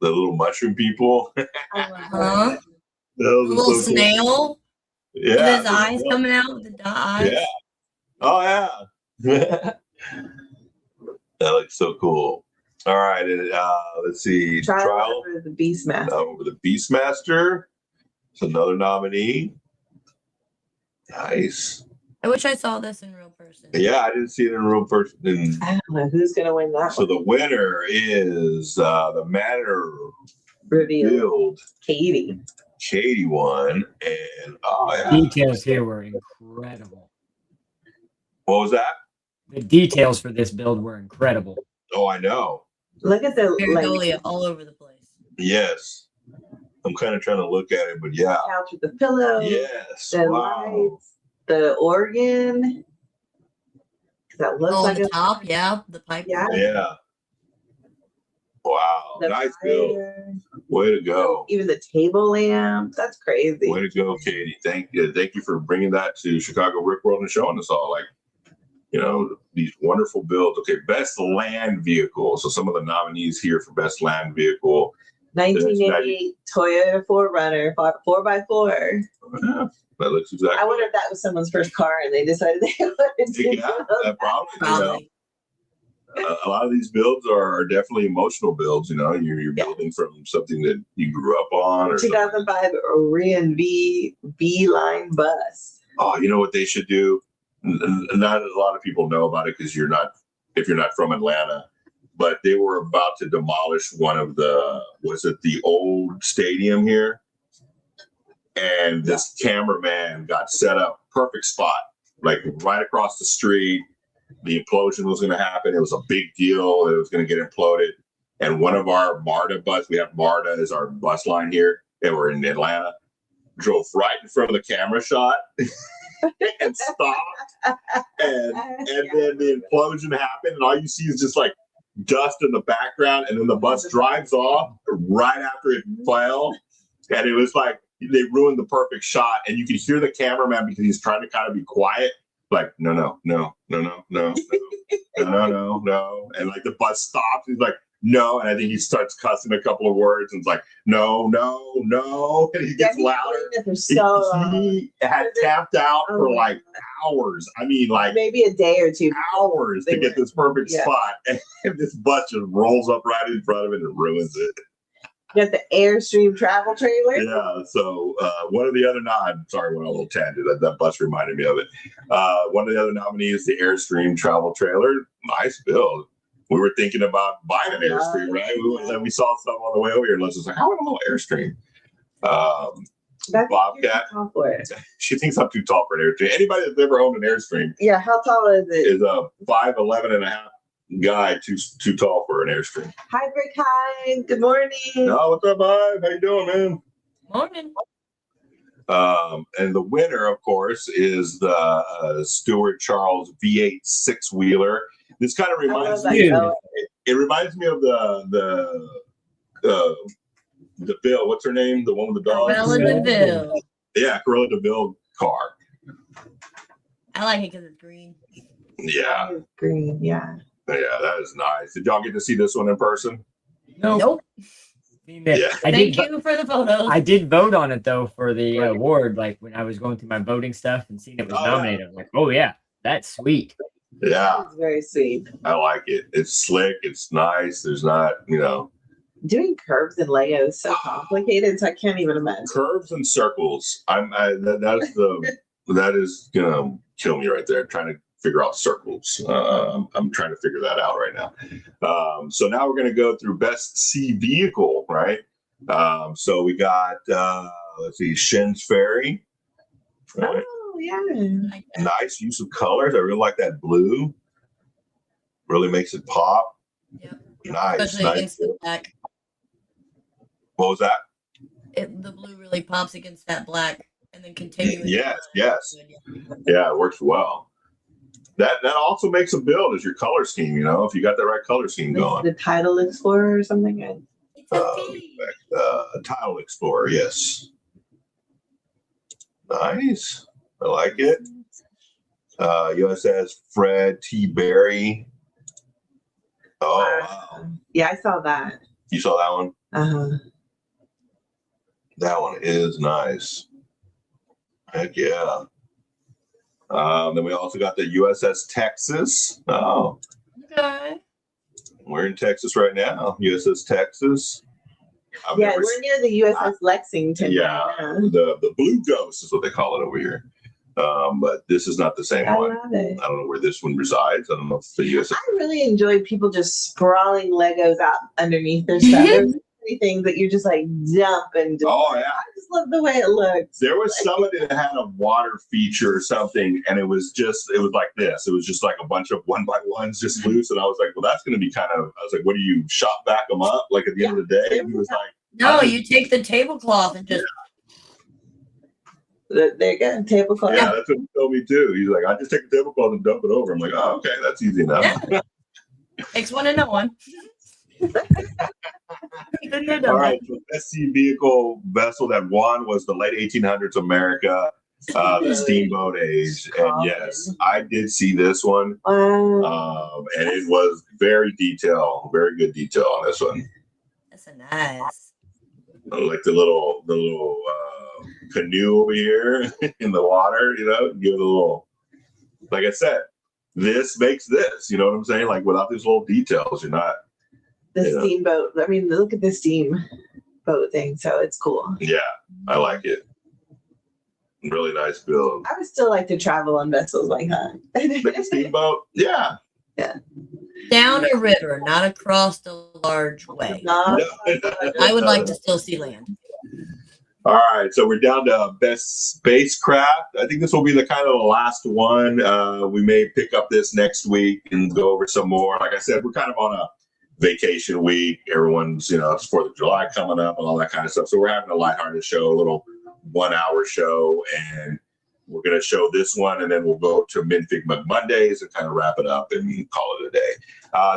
The little mushroom people. The little so snail. Cool. Yeah. With his eyes coming out with the dot eyes. Yeah. Oh yeah. That looks so cool. All right, let's see. Trial over the Beastmaster. Over the Beastmaster. It's another nominee. Nice. I wish I saw this in real person. Yeah, I didn't see it in real person. I don't know who's going to win that. So the winner is the Manor revealed. Katie won, and details here were incredible. What was that? The details for this build were incredible. Oh, I know. Look at the Magnolia all over the place. Yes. I'm kind of trying to look at it, but yeah. Couch with the pillow. Yes. The lights, the organ. That looks like the top, the pipe. Yeah. Wow. Nice build. Way to go. Even the table lamp. That's crazy. Way to go, Katie. Thank you for bringing that to Chicago Brick World and showing us all. These wonderful builds. Okay, best land vehicle. So some of the nominees here for best land vehicle. 1988 Toyota 4Runner 4x4. Yeah, that looks exactly. I wonder if that was someone's first car and they decided they wanted to. Yeah, probably. A lot of these builds are definitely emotional builds. You're building from something that you grew up on. Or 2005 Orion V line bus. Oh, you know what they should do? Not a lot of people know about it because if you're not from Atlanta, but they were about to demolish one of the old stadium here, and this cameraman got set up perfect spot, like right across the street. The implosion was going to happen. It was a big deal. It was going to get imploded, and one of our MARTA bus, we have MARTA as our bus line here, and we're in Atlanta, drove right in front of the camera shot. And stopped, and then the implosion happened, and all you see is just like dust in the background, and then the bus drives off right after it fell, and it was like they ruined the perfect shot, and you can hear the cameraman because he's trying to kind of be quiet, like no, and like the bus stops, he's like no, and I think he starts cussing a couple of words and it's like no, and he gets louder. He had tapped out for like hours. I mean, like maybe a day or two. Hours to get this perfect spot, and this bus just rolls up right in front of it and ruins it. You got the Airstream travel trailer. Yeah. So one of the other sorry, went on a little tangent. That bus reminded me of it. One of the other nominees, the Airstream travel trailer. Nice build. We were thinking about buying an Airstream, right? We saw some on the way over here, and let's just like, I want a little Airstream. That's Bobcat. tall for it. She thinks I'm too tall for an Airstream. Anybody that's ever owned an Airstream Yeah, how tall is it? is a 5'11" and a half guy too tall for an Airstream. Hi, Brick. Hi. Good morning. Oh, what's up, Hive? How you doing, man? Morning. And the winner, of course, is the Stuart Charles V8 six-wheeler. This kind of reminds me. It reminds me of the Bill. What's her name? The one with the dog. Cruella DeVille. Yeah, Cruella DeVille car. I like it because it's green. Yeah. It's green. Yeah. Yeah, that is nice. Did y'all get to see this one in person? Nope. Yeah. Thank you for the photos. I did vote on it though for the award. Like when I was going through my voting stuff and seeing it was nominated, I was like, "Oh yeah, that's sweet." Yeah, It's very sweet. I like it. It's slick. It's nice. There's not, Doing curves and Lego is so complicated, so I can't even imagine. curves and circles. That is gonna kill me right there. Trying to figure out circles. I'm trying to figure that out right now. So now we're going to go through best C vehicle, right? So we got, let's see, Shen's Ferry. Right? Oh, yeah. Nice use of colors. I really like that blue. Really makes it pop. Yep. Nice. Especially Nice. against the black. What was that? The blue really pops against that black and then continuing. Yes. Yeah, it works well. That also makes a build as your color scheme, if you got the right color scheme going. The Title Explorer or something. It's okay. Tile Explorer, yes. Nice. I like it. USS Fred T. Berry. Oh, wow. Yeah, I saw that. You saw that one? Uh-huh. That one is nice. Heck yeah. Then we also got the USS Texas. Oh, Okay. we're in Texas right now. USS Texas. Yeah, we're near the USS Lexington. Yeah, Right now. the Blue Ghost is what they call it over here. But this is not the same I one. love it. I don't know where this one resides. I don't know if the USS. I really enjoy people just sprawling Legos out underneath their stuff. There's so many things that you just like dump and just, Oh, yeah. I just love the way it looks. There was somebody that had a water feature or something, and it was like this. It was just like a bunch of 1x1s just loose. And I was like, well, that's going to be I was like, what do you shop back them up? Like at the end of the day? And he was like, No, you take the tablecloth and just. There you go, tablecloth. yeah, that's what he told me too. He's like, I just take the tablecloth and dump it over. I'm like, oh, okay, that's easy enough. Yeah. Takes one to know one. All right, so SC vehicle vessel that won was the late 1800s America, the steamboat age. And yes, I did see this one. Wow. And it was very good detail on this one. That's a nice. Like the little canoe over here in the water, give it a little, like I said, this makes this, you know what I'm saying? Like without these little details, you're not. The steamboat. I mean, look at the steamboat thing. So it's cool. Yeah, I like it. Really nice build. I would still like to travel on vessels like that. Like a steamboat? Yeah. Yeah. Down a river, not across the large way. No. I would like to still see land. All right, so we're down to best spacecraft. I think this will be the kind of the last one. We may pick up this next week and go over some more. Like I said, we're kind of on a vacation week. Everyone's, it's 4th of July coming up and all that kind of stuff. So we're having a lighthearted show, a little 1-hour show, and we're going to show this one, and then we'll go to Minfig Mondays and kind of wrap it up and call it a day.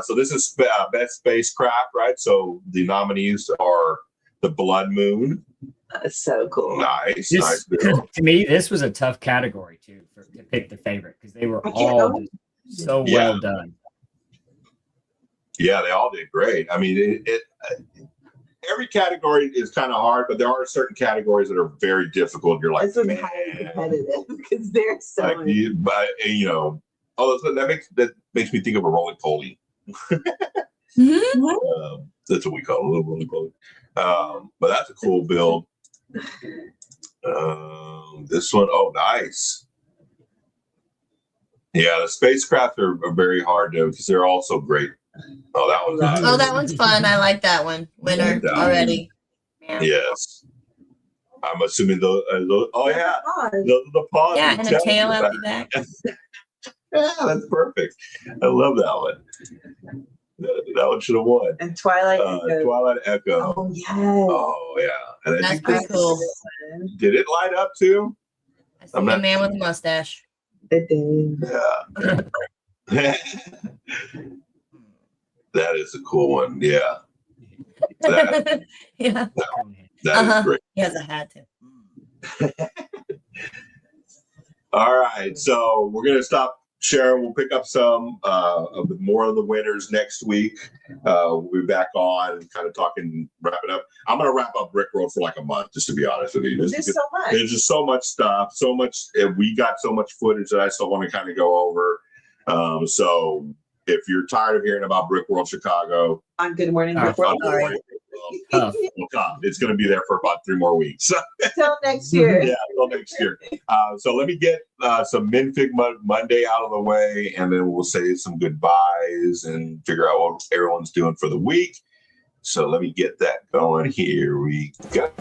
So this is best spacecraft, right? So the nominees are the Blood Moon. That's so cool. Nice. To me, this was a tough category too to pick the favorite because they were all so well done. Yeah, they all did great. I mean, every category is kind of hard, but there are certain categories that are very difficult. You're like, this was highly competitive because there's so like, many. That makes me think of a roly poly. Mm-hmm. That's what we call it, a little roly poly. But that's a cool build. This one, nice. Yeah, the spacecraft are very hard to because they're all so great. That one's fun. I like that one. Winner already. Yes. I'm assuming oh yeah, Pause. the paws. Yeah, and and a tail at out the back. Yeah, that's perfect. I love that one. That one should have won. And Twilight Echo. Twilight Echo. Oh yes. Oh yeah, and I That's think pretty cool. did it light up too? I see a man with a mustache. It did. Yeah. That is a cool one. Yeah. That Yeah. is great. He has a hat too. All right, so we're gonna stop sharing. We'll pick up some of more of the winners next week. We'll be back on, kind of talking, wrap it up. I'm gonna wrap up Brick Road for like a month, just to be honest with you. There's so much. There's just so much stuff, so much. We got so much footage that I still want to kind of go over. So if you're tired of hearing about Brick World Chicago, On Good Morning Brick World. It's going to be there for about 3 more weeks. Till next year. Yeah, till next year. So let me get some Minfig Monday out of the way, and then we'll say some goodbyes and figure out what everyone's doing for the week. So let me get that going. Here we go.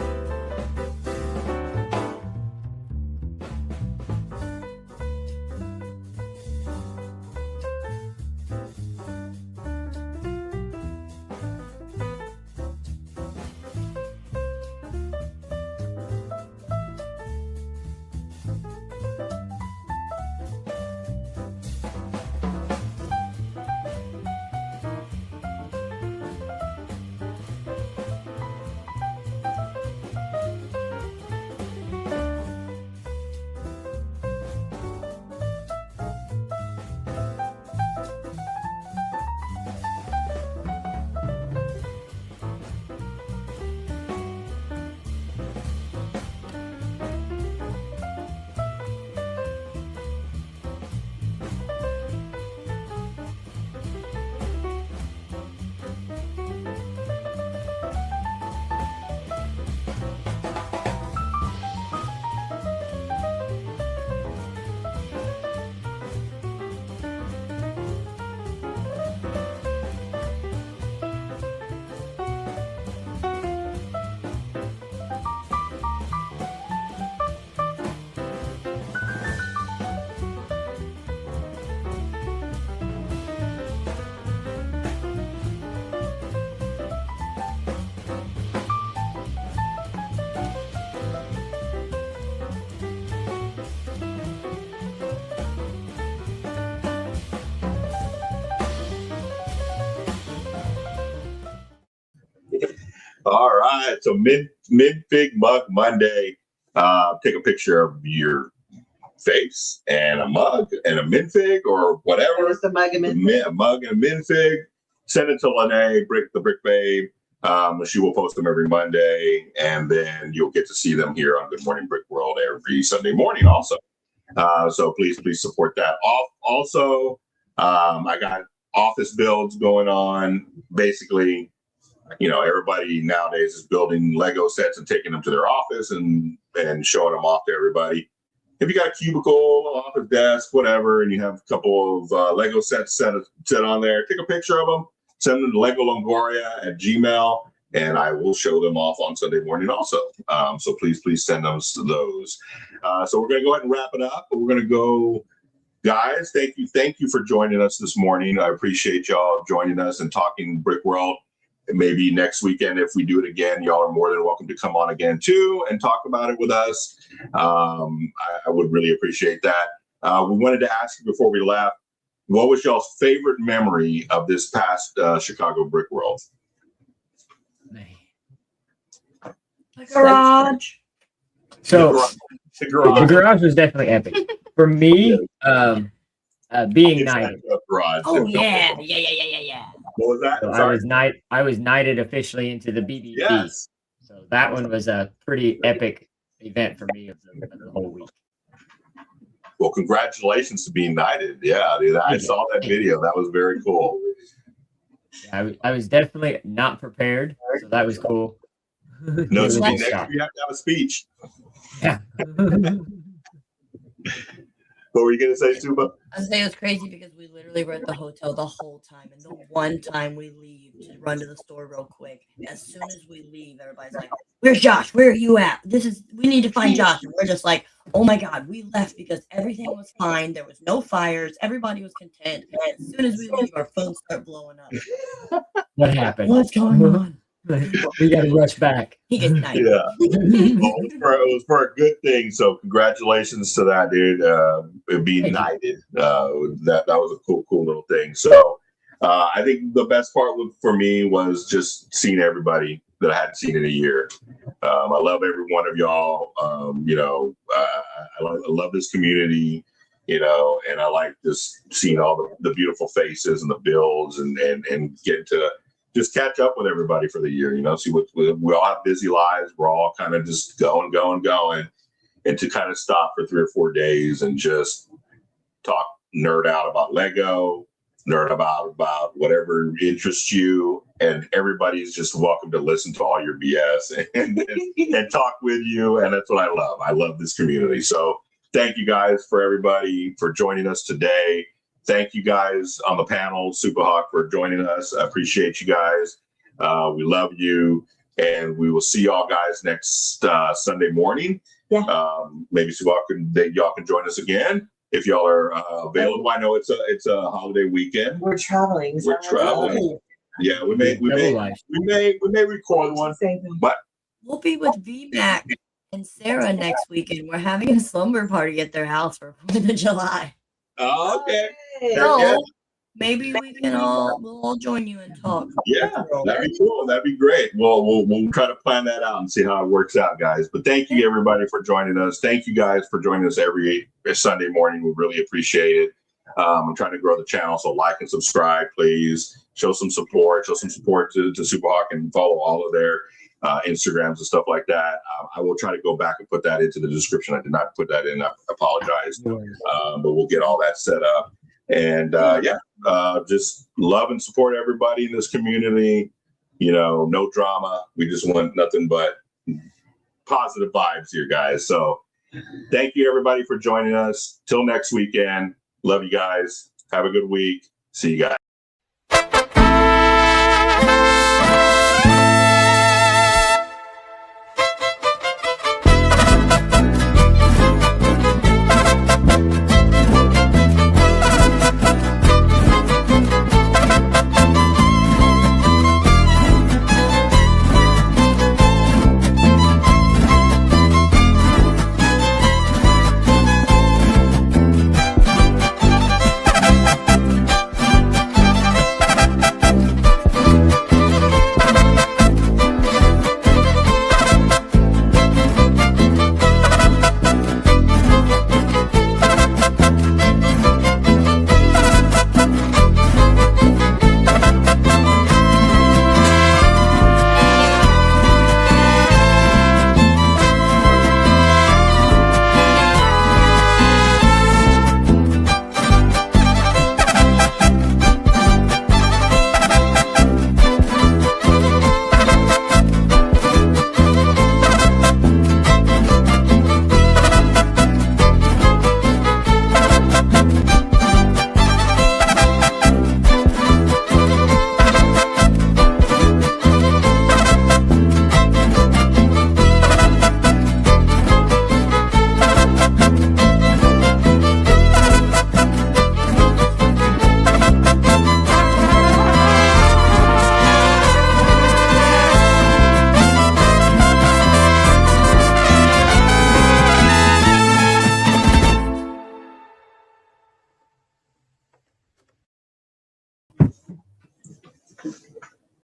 All right, so Minfig Mug Monday. Take a picture of your face and a mug and a minfig or whatever. Just a mug and minfig. A mug and a minfig. Send it to Lene, the Brick Babe. She will post them every Monday, and then you'll get to see them here on Good Morning Brick World every Sunday morning also. So please support that. Also, I got office builds going on. Basically, everybody nowadays is building Lego sets and taking them to their office and showing them off to everybody. If you got a cubicle, office desk, whatever, and you have a couple of Lego sets set on there, take a picture of them, send them to Lego Longoria at Gmail, and I will show them off on Sunday morning also. So please send those to those. So we're going to go ahead and wrap it up. We're going to go, guys, thank you for joining us this morning. I appreciate y'all joining us and talking Brick World. Maybe next weekend, if we do it again, y'all are more than welcome to come on again too and talk about it with us. I would really appreciate that. We wanted to ask you before we left, what was y'all's favorite memory of this past Chicago Brick World? The garage. So the garage was definitely epic for me. Being knighted. Oh yeah. What was that? So I was knighted officially into the BBB. Yes. So that one was a pretty epic event for me of the whole week. Well, congratulations to being knighted. Yeah, dude, I saw that video. That was very cool. Yeah, I was definitely not prepared, so that was cool. No, so next you have to have a speech. Yeah. What were you gonna say, Tuba? I was saying it was crazy because we literally were at the hotel the whole time, and the one time we leave to run to the store real quick, as soon as we leave, everybody's like, "Where's Josh? Where are you at? We need to find Josh." And we're just like, "Oh my god, we left because everything was fine. There was no fires. Everybody was content." And as soon as we leave, our phones start blowing up. What happened? What's going on? We got to rush back. He gets night. Yeah. Well, it was for a good thing. So congratulations to that, dude. Being knighted. That was a cool little thing. So I think the best part for me was just seeing everybody that I hadn't seen in a year. I love every one of y'all. I love this community. And I like just seeing all the beautiful faces and the builds and get to just catch up with everybody for the year, see what we all have busy lives. We're all kind of just going. And to kind of stop for 3 or 4 days and just nerd out about Lego, nerd about whatever interests you. And everybody's just welcome to listen to all your BS and talk with you. And that's what I love. I love this community. So thank you guys for everybody for joining us today. Thank you guys on the panel, Superhawk, for joining us. I appreciate you guys. We love you. And we will see y'all guys next Sunday morning. Yeah. Maybe Superhawk y'all can join us again if y'all are available. I know it's a holiday weekend. We're traveling. We're traveling. Yeah, we may record one. But We'll be with VMAC and Sarah next weekend. We're having a slumber party at their house for 4th of July. oh, okay. So maybe we'll all join you and talk. Yeah, that'd be cool. That'd be great. We'll try to plan that out and see how it works out, guys. But thank you everybody for joining us. Thank you guys for joining us every Sunday morning. We really appreciate it. I'm trying to grow the channel, so like and subscribe, please. Show some support. Show some support to Superhawk and follow all of their Instagrams and stuff like that. I will try to go back and put that into the description. I did not put that in. I apologize. But we'll get all that set up. And just love and support everybody in this community. No drama. We just want nothing but positive vibes here, guys. So thank you everybody for joining us. Till next weekend. Love you guys. Have a good week. See you guys.